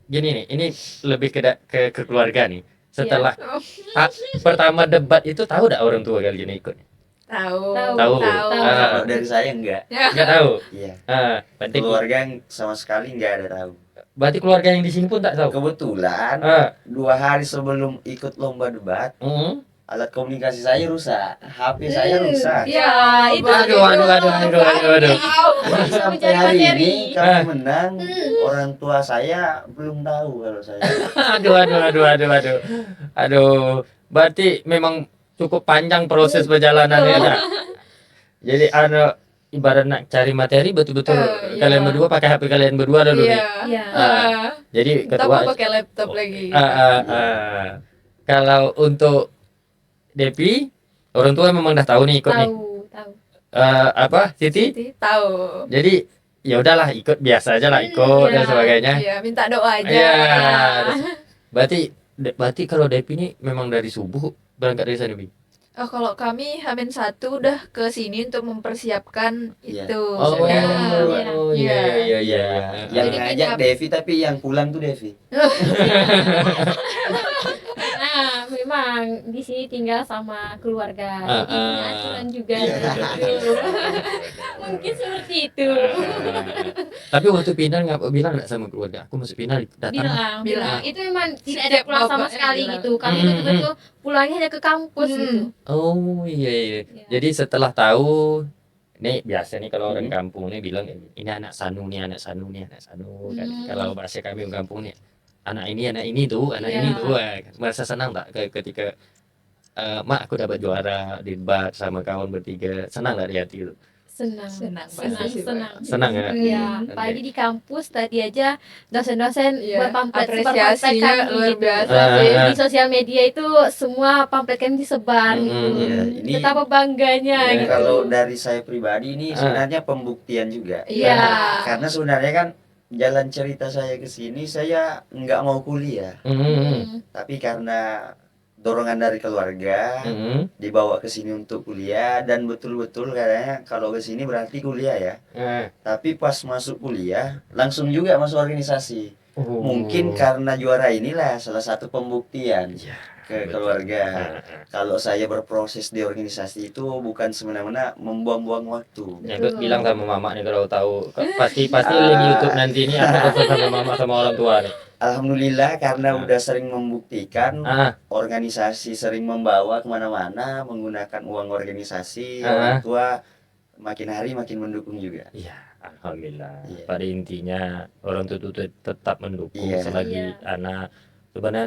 Speaker 4: gini nih ini lebih ke keluarga nih setelah pertama debat itu tahu dak orang tua kalian ikut
Speaker 3: Tahu.
Speaker 1: Tahu.
Speaker 2: Kalau dari saya enggak.
Speaker 4: nggak tahu
Speaker 2: Iya.
Speaker 4: berarti
Speaker 2: Keluarga yang sama sekali enggak ada tahu.
Speaker 4: berarti keluarga yang di sini pun tak tahu
Speaker 2: Kebetulan
Speaker 4: Ah,
Speaker 2: 2 hari sebelum ikut lomba debat,
Speaker 4: mm.
Speaker 2: alat komunikasi saya rusak, HP saya rusak.
Speaker 1: Ya, itu
Speaker 4: Aduh.
Speaker 2: Sampai
Speaker 1: mencari
Speaker 2: hari
Speaker 1: materi.
Speaker 2: ini kami menang, orang tua saya belum tahu kalau saya.
Speaker 4: aduh berarti memang cukup panjang proses perjalanannya Nak. Jadi ibarat nak cari materi betul-betul
Speaker 3: Iya.
Speaker 4: kalian berdua pakai HP kalian berdua dulu nih.
Speaker 3: Iya.
Speaker 1: Iya.
Speaker 4: Jadi
Speaker 3: Kita
Speaker 4: ketua
Speaker 3: mau pakai laptop lagi.
Speaker 4: kalau untuk Depi orang tua memang dah tahu nih ikut nih.
Speaker 1: Tahu.
Speaker 4: Apa Siti?
Speaker 3: Tahu.
Speaker 4: Jadi ya udahlah ikut biasa aja lah ikut dan
Speaker 1: Iya.
Speaker 4: sebagainya.
Speaker 3: Iya, minta doa aja.
Speaker 4: Iya. Berarti kalau Depi ini memang dari subuh berangkat dari sana Bi.
Speaker 3: Oh, kalau kami H-1 udah ke sini untuk mempersiapkan
Speaker 2: Iya.
Speaker 3: itu.
Speaker 4: Oh,
Speaker 3: Sudah.
Speaker 4: iya, iya, iya.
Speaker 2: Yang
Speaker 3: Jadi
Speaker 2: ngajak
Speaker 3: kita-
Speaker 2: Devi tapi yang pulang tuh Devi.
Speaker 1: Nah, memang di sini tinggal sama keluarga.
Speaker 4: Ah,
Speaker 1: Jadi punya
Speaker 4: ah.
Speaker 1: aturan juga.
Speaker 2: Iya,
Speaker 1: gitu. Mungkin seperti itu.
Speaker 4: Tapi waktu pindah nggak bilang nggak sama keluarga, aku masuk pindah datang.
Speaker 1: Bilang. Itu memang tidak ada
Speaker 3: Setiap
Speaker 1: pulang sama
Speaker 3: bapaknya
Speaker 1: sekali
Speaker 3: bilang.
Speaker 1: gitu. Kami
Speaker 4: Hmm,
Speaker 1: betul-betul pulangnya hanya ke kampus
Speaker 3: Hmm.
Speaker 1: gitu.
Speaker 4: Oh iya, iya.
Speaker 1: Iya.
Speaker 4: Jadi setelah tahu, nih biasa nih kalau orang
Speaker 2: Hmm.
Speaker 4: kampung nih bilang ini anak Sanu nih, anak Sanu nih, anak Sanu kan.
Speaker 1: Hmm.
Speaker 4: Kalau bahasa kami orang kampung nih anak ini tuh, anak
Speaker 1: Iya.
Speaker 4: ini tuh. Merasa senang tak ketika mak aku dapat juara di debat sama kawan bertiga, senang tak di hati itu?
Speaker 1: Senang.
Speaker 3: Senang
Speaker 1: Senang.
Speaker 3: pasti sih,
Speaker 1: Senang.
Speaker 4: Senang ya?
Speaker 1: Ya,
Speaker 4: Oke.
Speaker 1: apalagi di kampus tadi aja dosen-dosen
Speaker 3: Iya,
Speaker 1: buat pamflet sebar
Speaker 3: apresiasinya
Speaker 1: pamflet kami
Speaker 3: luar
Speaker 1: gitu.
Speaker 3: biasa
Speaker 1: Di
Speaker 4: sih.
Speaker 1: sosial media itu semua pamflet kami disebar gitu.
Speaker 2: Iya, ini
Speaker 1: Betapa bangganya
Speaker 4: Iya.
Speaker 1: gitu.
Speaker 2: kalau dari saya pribadi ini
Speaker 4: Ah.
Speaker 2: sebenarnya pembuktian juga.
Speaker 1: Iya.
Speaker 2: Karena sebenarnya kan jalan cerita saya ke sini saya nggak mau kuliah,
Speaker 1: Hmm.
Speaker 2: tapi karena dorongan dari keluarga
Speaker 4: Mm-mm.
Speaker 2: dibawa ke sini untuk kuliah dan betul-betul kayaknya kalau ke sini berarti kuliah ya. Tapi pas masuk kuliah langsung juga masuk organisasi. Mungkin karena juara inilah salah satu pembuktian
Speaker 4: Iya,
Speaker 2: ke
Speaker 4: betul.
Speaker 2: keluarga.
Speaker 4: Ah,
Speaker 2: Kalau saya berproses di organisasi itu bukan semena-mena membuang-buang waktu.
Speaker 4: Ya, gue
Speaker 1: Betul.
Speaker 4: bilang sama mama nih kalau tahu pasti link YouTube nanti ini aku telepon sama mama sama orang tua nih.
Speaker 2: Alhamdulillah karena
Speaker 4: Ah.
Speaker 2: udah sering membuktikan
Speaker 4: Ah,
Speaker 2: organisasi sering membawa kemana-mana menggunakan uang organisasi,
Speaker 4: Ah.
Speaker 2: orang tua makin hari makin mendukung juga.
Speaker 4: iya, alhamdulillah.
Speaker 2: Iya.
Speaker 4: Pada intinya orang tua itu tetap mendukung
Speaker 2: Iya.
Speaker 4: selagi
Speaker 1: Iya.
Speaker 4: anak sebenarnya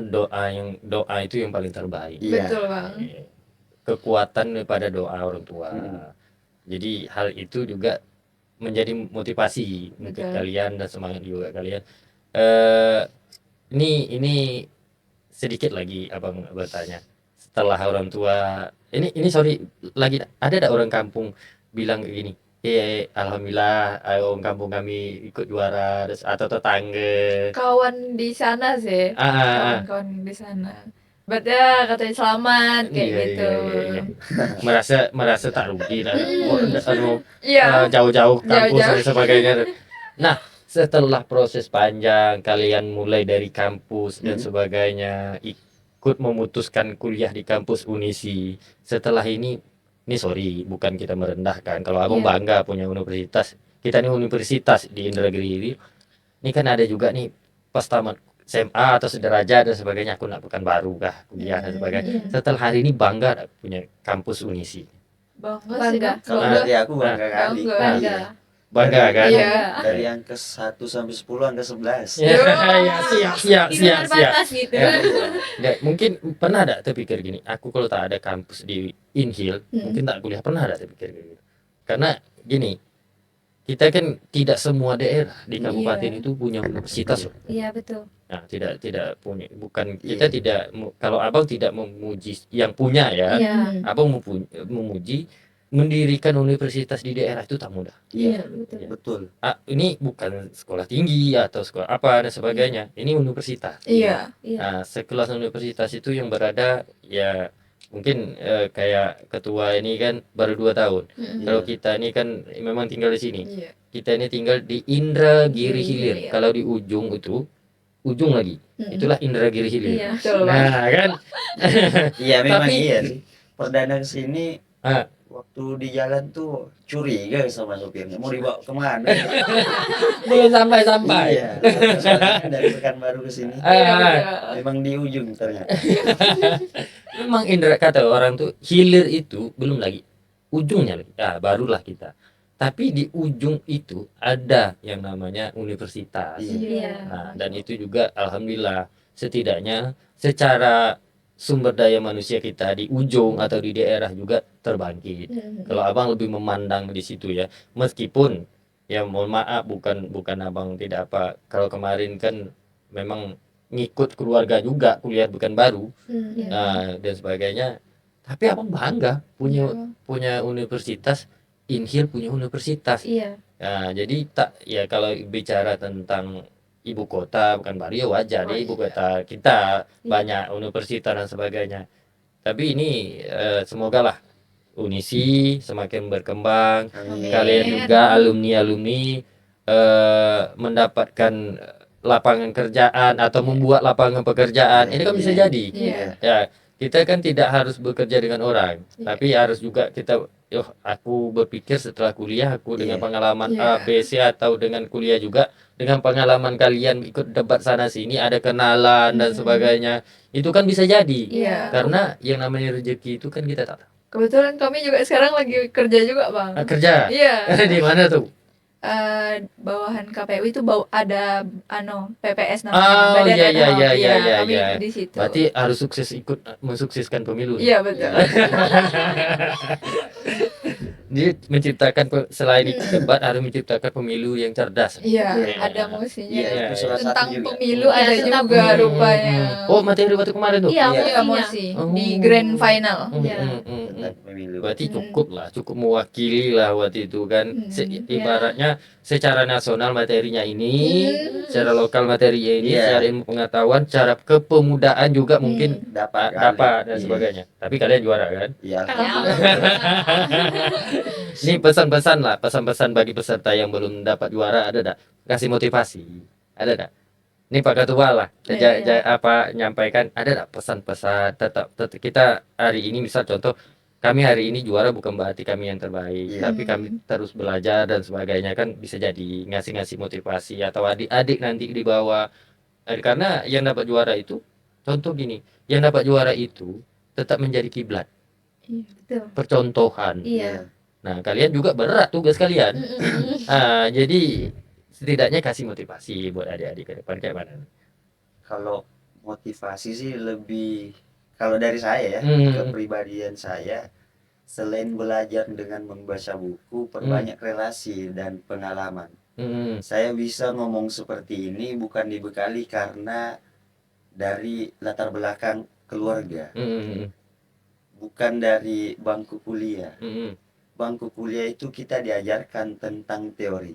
Speaker 4: doa itu yang paling terbaik.
Speaker 2: Iya.
Speaker 3: Betul, Bang.
Speaker 4: Kekuatan daripada doa orang tua.
Speaker 2: Mm.
Speaker 4: Jadi hal itu juga menjadi motivasi untuk
Speaker 3: Betul.
Speaker 4: kalian dan semangat juga kalian. Ini sedikit lagi abang bertanya. Setelah orang tua, ini sorry lagi ada orang kampung bilang kayak gini. Alhamdulillah orang kampung kami ikut juara atau tetangga.
Speaker 3: Kawan di sana sih.
Speaker 4: Ah,
Speaker 3: Kawan-kawan di sana. Berarti ya katanya selamat kayak
Speaker 4: Iya,
Speaker 3: gitu.
Speaker 4: iya. merasa tak rugi lah.
Speaker 3: Iya.
Speaker 4: Jauh-jauh kampus
Speaker 3: Jauh-jauh.
Speaker 4: dan sebagainya. Nah, setelah proses panjang kalian mulai dari kampus dan sebagainya ikut memutuskan kuliah di kampus Unisi. Setelah ini sorry bukan kita merendahkan. Kalau abang
Speaker 1: Iya.
Speaker 4: bangga punya universitas, kita ini universitas di Indragiri. Ini kan ada juga nih pas tamat SMA atau sederajat dan sebagainya aku nak Pekanbaru kah kuliah dan sebagainya.
Speaker 1: Iya.
Speaker 4: Setelah hari ini bangga tak punya kampus Unisi.
Speaker 3: Bangga
Speaker 1: Bangga.
Speaker 3: sih, Bang.
Speaker 2: Kalau
Speaker 3: Bangga.
Speaker 2: dari aku bangga kali.
Speaker 3: Bangga.
Speaker 1: Bangga.
Speaker 2: Iya.
Speaker 4: Bangga kan?
Speaker 3: Iya.
Speaker 2: Dari angka 1 sampai 10 angka 11.
Speaker 4: Ya, ya, siap.
Speaker 1: Di luar batas gitu.
Speaker 4: Ya. Ya, mungkin pernah ada terpikir gini, aku kalau tak ada kampus di Inhil, mungkin tak kuliah, pernah ada terpikir gitu. Karena gini, kita kan tidak semua daerah di kabupaten itu punya universitas loh.
Speaker 1: Iya, betul.
Speaker 4: Nah, tidak punya, bukan
Speaker 2: Iya.
Speaker 4: kita tidak kalau abang tidak memuji yang punya ya,
Speaker 1: Iya.
Speaker 4: abang memuji mendirikan universitas di daerah itu tak mudah.
Speaker 1: Iya, betul.
Speaker 2: Betul.
Speaker 4: Ini bukan sekolah tinggi atau sekolah apa dan sebagainya, ini universitas.
Speaker 3: Iya.
Speaker 1: Iya.
Speaker 4: Nah, sekelas universitas itu yang berada ya mungkin kayak ketua ini kan baru 2 tahun.
Speaker 1: Mm-mm.
Speaker 4: Kalau kita ini kan memang tinggal di sini.
Speaker 3: Iya.
Speaker 4: Kita ini tinggal di Indragiri Hilir.
Speaker 3: Iya.
Speaker 4: Kalau di ujung itu, ujung lagi,
Speaker 1: Mm-mm.
Speaker 4: itulah Indragiri Hilir.
Speaker 1: Iya.
Speaker 3: Betul, Bang.
Speaker 4: Nah, kan
Speaker 2: Iya memang
Speaker 4: Tapi-
Speaker 2: iya sih. Perdana kesini
Speaker 4: Ah.
Speaker 2: waktu di jalan tuh curiga sama sopirnya mau dibawa kemana?
Speaker 4: belum sampai.
Speaker 2: Iya. Soalnya dari Pekanbaru ke sini
Speaker 3: Iya,
Speaker 4: Ah,
Speaker 3: betul.
Speaker 2: memang di ujung ternyata.
Speaker 4: memang kata orang tuh hilir itu belum lagi ujungnya lagi. Barulah kita. Tapi di ujung itu ada yang namanya universitas.
Speaker 1: Iya.
Speaker 4: Nah, dan itu juga alhamdulillah setidaknya secara sumber daya manusia kita di ujung atau di daerah juga terbangkit.
Speaker 1: Mm-mm.
Speaker 4: Kalau abang lebih memandang di situ ya, meskipun ya mohon maaf bukan abang tidak apa. Kalau kemarin kan memang ngikut keluarga juga kuliah bukan baru
Speaker 1: Iya.
Speaker 4: dan sebagainya. Tapi abang bangga punya universitas, Inhil punya universitas.
Speaker 1: Iya.
Speaker 4: Nah, jadi ya kalau bicara tentang ibu kota bukan baru ya wajar ya ibu kota kita banyak universitas dan sebagainya. Tapi ini semoga lah Unisi semakin berkembang,
Speaker 2: Amin.
Speaker 4: kalian juga alumni-alumni mendapatkan lapangan kerjaan atau membuat lapangan pekerjaan. Ini kan bisa jadi.
Speaker 3: Iya.
Speaker 4: Ya, kita kan tidak harus bekerja dengan orang, tapi harus juga kita, aku berpikir setelah kuliah aku dengan
Speaker 2: Iya.
Speaker 4: pengalaman
Speaker 3: Iya.
Speaker 4: A, B, C atau dengan kuliah juga dengan pengalaman kalian ikut debat sana sini ada kenalan dan sebagainya. Itu kan bisa jadi.
Speaker 3: Iya.
Speaker 4: Karena yang namanya rezeki itu kan kita tak tahu.
Speaker 3: Kebetulan kami juga sekarang lagi kerja juga, Bang.
Speaker 4: Kerja.
Speaker 3: Iya.
Speaker 4: Di mana tuh?
Speaker 3: Bawahan KPU itu ada PPS
Speaker 4: Oh,
Speaker 3: namanya, Badan
Speaker 4: iya,
Speaker 3: Ad
Speaker 4: iya,
Speaker 3: Hoc.
Speaker 4: iya,
Speaker 3: Iya,
Speaker 4: iya,
Speaker 3: kami
Speaker 4: iya.
Speaker 3: di situ.
Speaker 4: Berarti harus sukses ikut mensukseskan pemilu.
Speaker 3: Iya, betul.
Speaker 4: Dia menciptakan selain ikut debat harus menciptakan pemilu yang cerdas.
Speaker 3: Iya,
Speaker 4: Iya.
Speaker 3: ada musinya.
Speaker 2: Iya, itu salah satu
Speaker 3: Tentang
Speaker 2: juga.
Speaker 3: pemilu
Speaker 1: Iya,
Speaker 3: ada
Speaker 1: tentang
Speaker 3: juga
Speaker 1: pemilu.
Speaker 3: rupanya.
Speaker 4: Oh, materi waktu kemarin tuh.
Speaker 1: Iya,
Speaker 2: Iya.
Speaker 3: Iya,
Speaker 1: musinya.
Speaker 3: mosi
Speaker 4: Oh.
Speaker 3: di grand final.
Speaker 1: Iya.
Speaker 2: Tentang pemilu.
Speaker 4: Berarti cukup mewakili lah waktu itu kan. Ibaratnya secara nasional materinya ini, secara lokal materinya ini,
Speaker 2: Iya.
Speaker 4: secara ilmu pengetahuan, secara kepemudaan juga mungkin
Speaker 2: dapat
Speaker 4: dapat dan
Speaker 2: Iya.
Speaker 4: sebagainya. Tapi kalian juara kan?
Speaker 2: Iya.
Speaker 4: Ini pesan-pesan bagi peserta yang belum dapat juara ada tak? Kasih motivasi, ada tak? Ini Pak Ketua lah, nyampaikan ada tak pesan-pesan tetap kita hari ini misal contoh kami hari ini juara bukan berarti kami yang terbaik,
Speaker 2: Iya.
Speaker 4: tapi kami terus belajar dan sebagainya kan bisa jadi ngasih motivasi atau adik-adik nanti di bawah. Karena yang dapat juara itu contoh gini, yang dapat juara itu tetap menjadi kiblat,
Speaker 1: Iya, betul.
Speaker 4: percontohan.
Speaker 1: Iya.
Speaker 4: Nah, kalian juga berat tugas kalian. Jadi setidaknya kasih motivasi buat adik-adik ke depan kayak mana?
Speaker 2: Kalau motivasi sih lebih, kalau dari saya ya, kepribadian saya, selain belajar dengan membaca buku, perbanyak relasi dan pengalaman. Saya bisa ngomong seperti ini bukan dibekali karena dari latar belakang keluarga, bukan dari bangku kuliah. Bangku kuliah itu kita diajarkan tentang teori.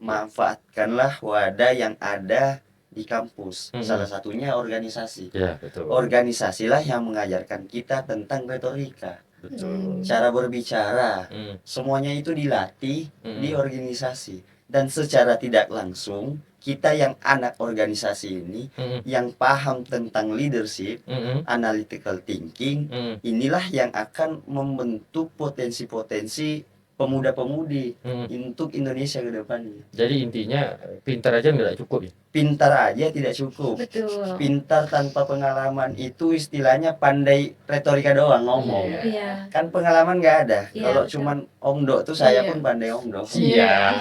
Speaker 2: Manfaatkanlah wadah yang ada di kampus. Salah satunya organisasi.
Speaker 4: Ya, betul.
Speaker 2: Organisasilah yang mengajarkan kita tentang retorika,
Speaker 4: Betul.
Speaker 2: cara berbicara. Semuanya itu dilatih di organisasi. Dan secara tidak langsung, kita yang anak organisasi ini, yang paham tentang leadership, analytical thinking, inilah yang akan membentuk potensi-potensi pemuda-pemudi untuk Indonesia ke depannya.
Speaker 4: Jadi intinya pintar aja nggak cukup ya?
Speaker 2: Pintar aja tidak cukup.
Speaker 1: Betul.
Speaker 2: Pintar tanpa pengalaman itu istilahnya pandai retorika doang ngomong.
Speaker 1: Iya.
Speaker 2: Kan pengalaman nggak ada.
Speaker 1: Iya,
Speaker 2: Kalau
Speaker 1: betul.
Speaker 2: cuman omdo tuh saya
Speaker 3: Iya.
Speaker 2: pun pandai omdo.
Speaker 4: Siap.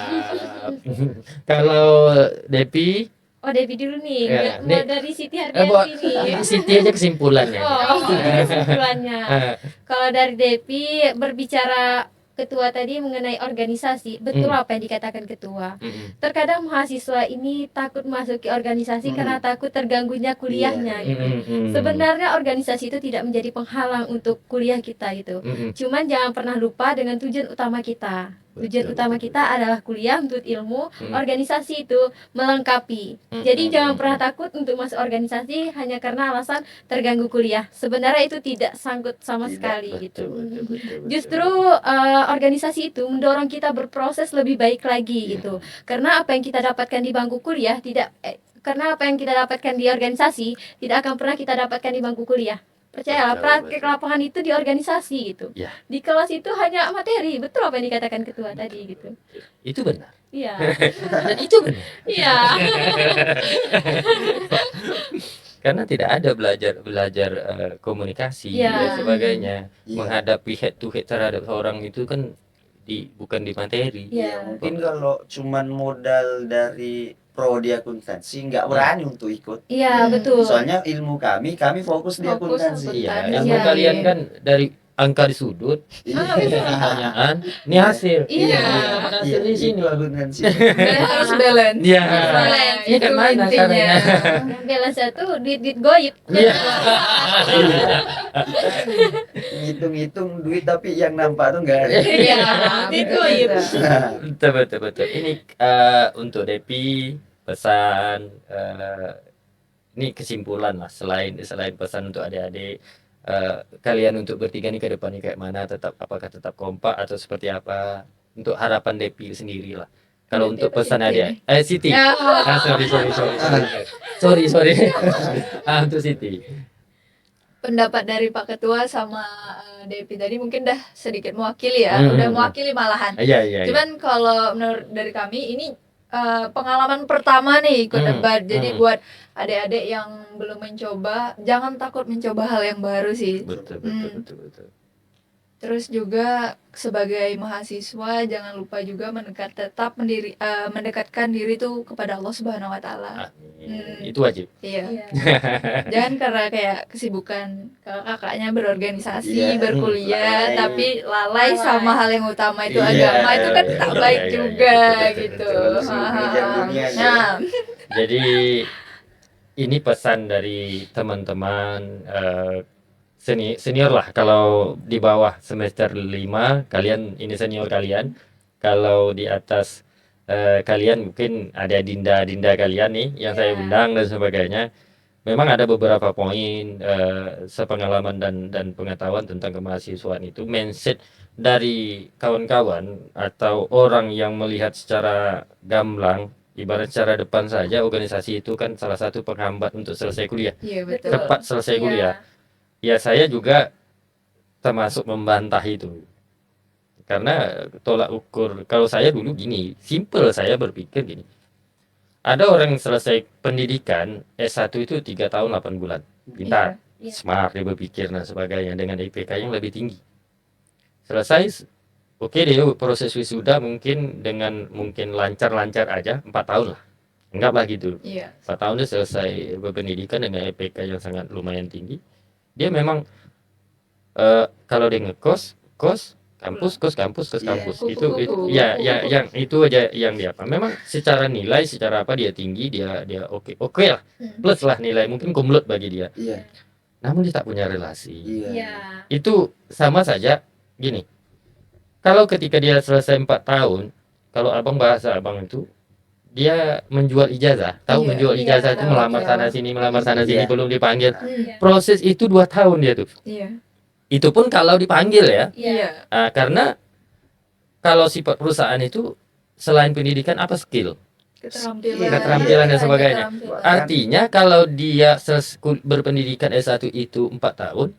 Speaker 4: Kalau Depi,
Speaker 1: Oh, Devi dulu nih.
Speaker 4: Ya,
Speaker 1: Mau
Speaker 4: nih.
Speaker 1: dari Siti
Speaker 4: buat
Speaker 1: Hardianti nih.
Speaker 4: Siti aja kesimpulannya.
Speaker 1: Oh, kesimpulannya. Kalau dari Devi berbicara ketua tadi mengenai organisasi, betul apa yang dikatakan ketua. Terkadang mahasiswa ini takut masuki organisasi karena takut terganggunya kuliahnya gitu. Sebenarnya organisasi itu tidak menjadi penghalang untuk kuliah kita gitu. Cuman jangan pernah lupa dengan tujuan utama kita. Tujuan utama kita adalah kuliah untuk ilmu, organisasi itu melengkapi. Jadi jangan pernah takut untuk masuk organisasi hanya karena alasan terganggu kuliah. Sebenarnya itu tidak sangkut sama sekali gitu. Justru organisasi itu mendorong kita berproses lebih baik lagi gitu. Karena apa yang kita dapatkan di bangku kuliah karena apa yang kita dapatkan di organisasi tidak akan pernah kita dapatkan di bangku kuliah. Percayalah, praktek lapangan itu di organisasi gitu.
Speaker 4: Ya.
Speaker 1: Di kelas itu hanya materi, betul apa yang dikatakan ketua tadi gitu.
Speaker 4: Itu benar.
Speaker 1: Iya.
Speaker 4: Dan itu benar.
Speaker 1: Iya.
Speaker 4: Karena tidak ada belajar komunikasi
Speaker 1: Iya.
Speaker 4: dan sebagainya.
Speaker 2: Iya.
Speaker 4: Menghadapi head to head terhadap orang itu kan bukan di materi.
Speaker 1: Iya.
Speaker 2: Mungkin kalau cuman modal dari prodi akuntansi nggak berani untuk ikut.
Speaker 1: Iya, betul.
Speaker 2: Soalnya ilmu kami fokus di
Speaker 3: Fokus
Speaker 2: akuntansi.
Speaker 4: Iya,
Speaker 3: Iya.
Speaker 4: ilmu kalian kan dari angka di sudut,
Speaker 1: Ah, betul.
Speaker 4: pertanyaan, ini hasil.
Speaker 1: Iya.
Speaker 4: Hasil di sini.
Speaker 2: itu akuntansi.
Speaker 3: Dan harus balance.
Speaker 4: Iya.
Speaker 1: Balance,
Speaker 4: Ini kan
Speaker 3: itu
Speaker 4: mana
Speaker 3: intinya.
Speaker 4: caranya?
Speaker 1: Balance satu duit goib.
Speaker 4: Iya.
Speaker 2: Ngitung-ngitung duit tapi yang nampak tuh nggak ada.
Speaker 1: Iya, duit goib.
Speaker 4: Betul. Ini untuk Depi pesan ini kesimpulan lah selain pesan untuk adik-adik kalian untuk bertiga nih ke depannya kayak mana, apakah tetap kompak atau seperti apa, untuk harapan Depi sendiri lah. Kalau
Speaker 3: Depi
Speaker 4: untuk
Speaker 3: apa
Speaker 4: pesan
Speaker 3: Siti
Speaker 4: adik Siti.
Speaker 3: Ya.
Speaker 4: Sorry. Untuk Siti.
Speaker 3: Pendapat dari Pak Ketua sama Depi tadi mungkin dah sedikit mewakili ya, udah mewakili malahan.
Speaker 4: Iya.
Speaker 3: Cuman kalau menurut dari kami ini pengalaman pertama nih ikut debat. Jadi buat adik-adik yang belum mencoba, jangan takut mencoba hal yang baru sih.
Speaker 4: Betul.
Speaker 3: Terus juga sebagai mahasiswa jangan lupa juga mendekatkan diri tuh kepada Allah Subhanahu wa taala.
Speaker 4: Itu wajib.
Speaker 3: Iya. Jangan karena kayak kesibukan kakaknya berorganisasi, berkuliah, tapi lalai sama hal yang utama itu agama, itu kan tak baik juga gitu. Nah,
Speaker 4: jadi ini pesan dari teman-teman senior lah. Kalau di bawah semester 5 kalian ini senior kalian, kalau di atas kalian mungkin ada dinda kalian nih yang saya undang dan sebagainya. Memang ada beberapa poin sepengalaman dan pengetahuan tentang kemahasiswaan itu, mindset dari kawan-kawan atau orang yang melihat secara gamblang, ibarat secara depan saja organisasi itu kan salah satu penghambat untuk selesai kuliah, cepat selesai kuliah. Ya saya juga termasuk membantah itu, karena tolak ukur kalau saya dulu gini, simple, saya berpikir gini, ada orang yang selesai pendidikan S1 itu 3 tahun 8 bulan, pintar, smart, dia berpikir dan sebagainya, dengan IPK yang lebih tinggi, selesai oke dia proses wisuda mungkin lancar aja 4 tahun lah, anggaplah gitu. 4 tahun dia selesai berpendidikan dengan IPK yang sangat lumayan tinggi. Dia memang kalau dia ngekos kampus itu ya yang itu aja yang dia apa, memang secara nilai secara apa dia tinggi, dia oke lah, plus lah nilai mungkin kumlot bagi dia, namun dia tak punya relasi. Itu sama saja gini, kalau ketika dia selesai 4 tahun, kalau abang bahasa abang itu dia menjual ijazah, menjual ijazah itu melamar sana sini belum dipanggil. Proses itu 2 tahun dia tuh. Itu pun kalau dipanggil ya. Karena kalau sifat perusahaan itu selain pendidikan apa skill, keterampilan dan sebagainya. Artinya kalau dia berpendidikan S1 itu 4 tahun,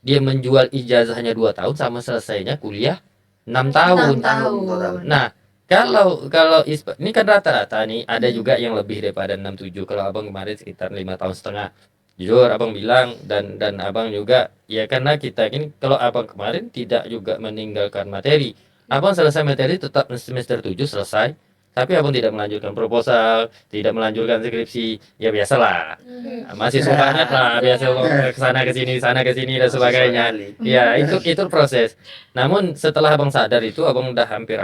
Speaker 4: dia menjual ijazahnya 2 tahun, sama selesainya kuliah 6 tahun. Nah, kalau ini kan rata-rata nih, ada juga yang lebih daripada 6-7. Kalau abang kemarin sekitar 5 tahun setengah. Jujur abang bilang, dan abang juga ya, karena kita ini, kalau abang kemarin tidak juga meninggalkan materi. Abang selesai materi tetap semester 7 selesai, tapi abang tidak melanjutkan proposal, tidak melanjutkan skripsi. Ya biasalah, masih banyak lah, biasa kesana kesini dan sebagainya. Ya itu proses. Namun setelah abang sadar itu, abang udah hampir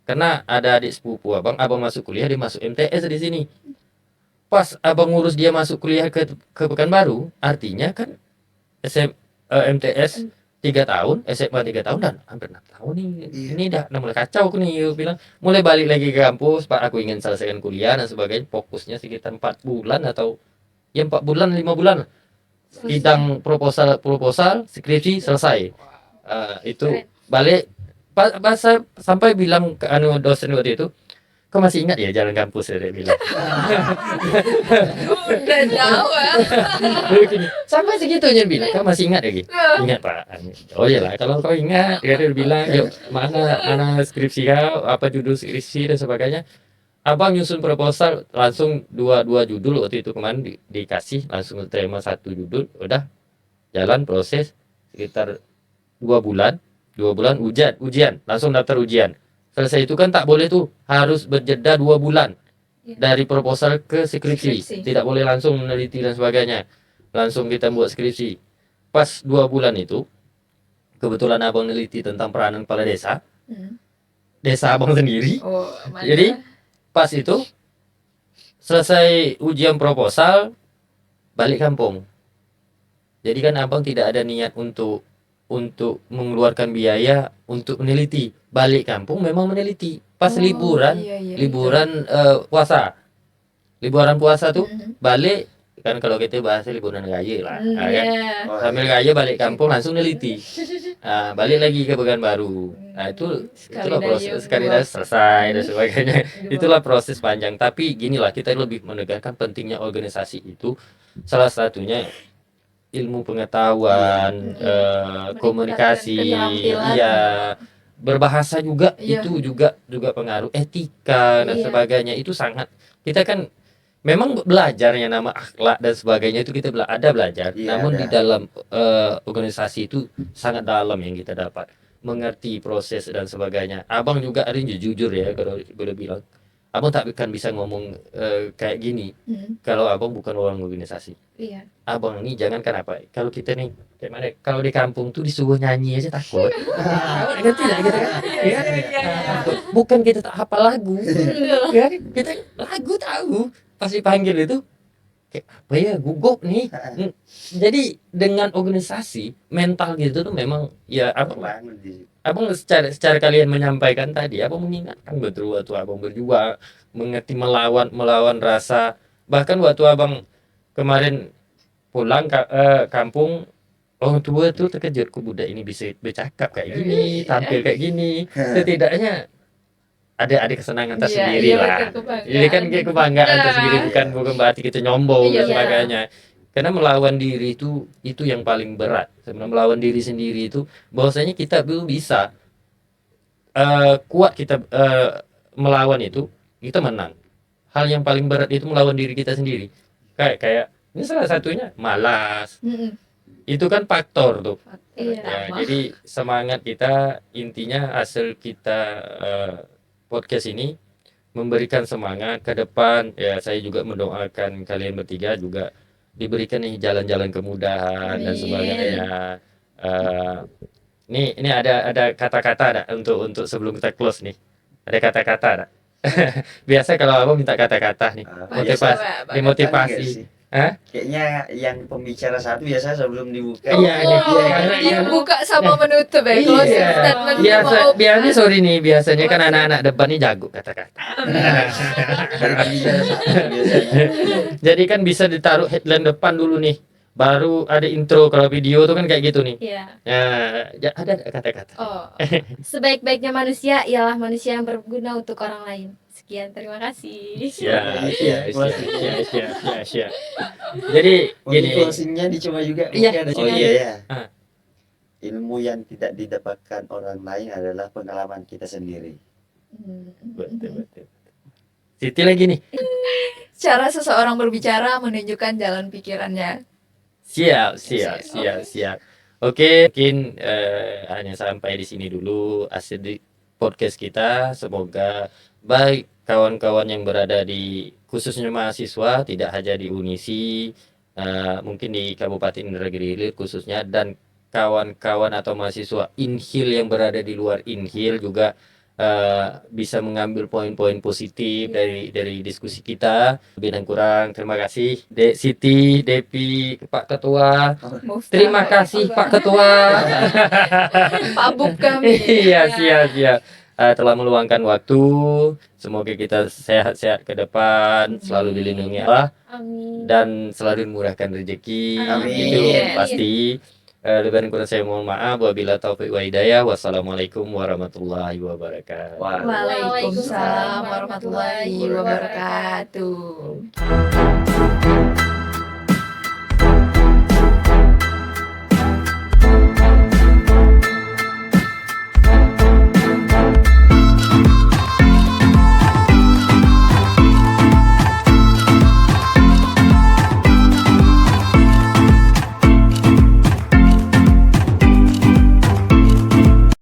Speaker 4: karena ada adik sepupu abang masuk kuliah, dia masuk MTS di sini. Pas abang ngurus dia masuk kuliah ke Pekanbaru, artinya kan MTS 3 tahun, SMA 3 tahun, dan hampir 6 tahun nih. Ini udah mulai kacau nih, bilang mulai balik lagi ke kampus, Pak aku ingin selesaikan kuliah dan sebagainya. Fokusnya sekitar 4 bulan atau 4 bulan 5 bulan sidang proposal skripsi selesai. Itu balik sampai bilang ke dosen waktu itu, kau masih ingat ya jalan kampus ya, dia bilang.
Speaker 3: Udah jauh ya.
Speaker 4: Sampai segitunya bilang, kau masih ingat ya gitu? Ingat Pak. Oh iyalah, kalau kau ingat, dia bilang, yuk mana skripsi kau, apa judul skripsi dan sebagainya. Abang nyusun proposal langsung dua judul waktu itu kemarin dikasih, langsung terima 1 judul, udah jalan proses sekitar 2 bulan ujian, langsung daftar ujian. Selesai itu kan tak boleh tuh, harus berjeda 2 bulan dari proposal ke skripsi. Tidak boleh langsung meneliti dan sebagainya, langsung kita buat skripsi. Pas 2 bulan itu kebetulan abang meneliti tentang peranan kepala desa, desa abang sendiri. Jadi pas itu selesai ujian proposal, balik kampung. Jadi kan abang tidak ada niat untuk mengeluarkan biaya untuk meneliti. Balik kampung memang meneliti. Pas liburan puasa tuh balik Kan kalau kita bahas liburan raya lah, kan?
Speaker 1: Iya.
Speaker 2: Oh,
Speaker 4: Sambil raya balik kampung langsung neliti. Balik lagi ke Pekanbaru. Nah, itulah proses sekali dah selesai dan sebagainya. Itulah proses panjang. Tapi ginilah, kita lebih menekankan pentingnya organisasi itu. Salah satunya ilmu pengetahuan, komunikasi,
Speaker 3: keterampilan.
Speaker 4: iya, berbahasa juga,
Speaker 3: Iya.
Speaker 4: itu juga pengaruh, etika dan
Speaker 1: Iya.
Speaker 4: sebagainya. Itu sangat, kita kan memang belajarnya nama akhlak dan sebagainya itu kita ada belajar,
Speaker 2: Iya,
Speaker 4: namun
Speaker 2: ada.
Speaker 4: di dalam organisasi itu sangat dalam yang kita dapat mengerti proses dan sebagainya. Abang juga ada yang jujur ya, kalau boleh bilang, abang tak akan bisa ngomong kayak gini kalau abang bukan orang organisasi.
Speaker 1: Iya.
Speaker 4: Abang ini jangan kan apa, kalau kita nih kayak mana, kalau di kampung tuh disuruh nyanyi aja takut. Ngerti nggak gitu kan? Ya, bukan kita tak hafal lagu, ya, kita lagu tahu, pas dipanggil itu kayak apa ya, gugup nih. Jadi dengan organisasi mental gitu tuh memang ya abang secara kalian menyampaikan tadi, abang mengingatkan betul waktu abang berjuang mengerti melawan rasa, bahkan waktu abang kemarin pulang kampung, orang tua tuh terkejut, kok budak ini bisa bercakap kayak gini, tampil kayak gini. Setidaknya ada kesenangan tersendiri lah. Ini kan kayak kebanggaan tersendiri, bukan berarti kita nyombong dan
Speaker 3: Iya.
Speaker 4: sebagainya. Karena melawan diri itu yang paling berat. Sebenarnya melawan diri sendiri itu, bahwasanya kita belum bisa kuat kita melawan itu, kita menang. Hal yang paling berat itu melawan diri kita sendiri. Kayak ini salah satunya malas. Itu kan faktor tuh.
Speaker 1: Iya.
Speaker 4: Ya, jadi semangat kita, intinya hasil kita podcast ini memberikan semangat ke depan. Ya, saya juga mendoakan kalian bertiga juga diberikan nih jalan-jalan kemudahan dan
Speaker 1: Amin.
Speaker 4: sebagainya. Ini ada kata-kata ada untuk sebelum kita close nih. Ada kata-kata ada. Biasa kalau abang minta kata-kata nih, dimotivasi. Hah?
Speaker 2: Kayaknya yang pembicara satu biasa sebelum dibuka.
Speaker 4: Iya, nih.
Speaker 3: Dia buka sama menutup ya,
Speaker 4: Iya.
Speaker 3: closing statement
Speaker 4: Biasanya sorry nih, biasanya kan anak-anak debat nih jago kata-kata.
Speaker 2: Dari pembicara satu biasanya.
Speaker 4: Jadi kan bisa ditaruh headline depan dulu nih, baru ada intro. Kalau video tuh kan kayak gitu nih.
Speaker 1: Iya.
Speaker 4: Ada kata-kata.
Speaker 1: Oh. Sebaik-baiknya manusia ialah manusia yang berguna untuk orang lain. Sekian, terima kasih.
Speaker 4: Siap. Jadi gini.
Speaker 2: Closingnya dicoba juga.
Speaker 4: Iya.
Speaker 2: Mungkin ada
Speaker 4: Oh,
Speaker 2: juga
Speaker 4: iya.
Speaker 2: ya.
Speaker 4: Ah.
Speaker 2: Ilmu yang tidak didapatkan orang lain adalah pengalaman kita sendiri.
Speaker 4: Betul. Siti lagi nih.
Speaker 3: cara seseorang berbicara menunjukkan jalan pikirannya.
Speaker 4: Siap. Oke, mungkin hanya sampai di sini dulu hasil di podcast kita. Semoga baik kawan-kawan yang berada di, khususnya mahasiswa, tidak hanya di Unisi, mungkin di Kabupaten Indragiri Hilir khususnya, dan kawan-kawan atau mahasiswa Inhil yang berada di luar Inhil juga bisa mengambil poin-poin positif dari diskusi kita. Lebih dan kurang terima kasih Dek Siti, Depi, Pak Ketua. Terima kasih Pak Ketua.
Speaker 3: Pak Bub kami.
Speaker 4: Iya, siap. Telah meluangkan waktu. Semoga kita sehat-sehat ke depan, selalu dilindungi Allah,
Speaker 1: Amin.
Speaker 4: dan selalu dimurahkan rezeki.
Speaker 2: Amin.
Speaker 4: Itu pasti. Lebih dan kurang saya mohon maaf. Wabillahi taufiq wa hidayah. Wassalamualaikum warahmatullahi wabarakatuh.
Speaker 3: Waalaikumsalam warahmatullahi wabarakatuh.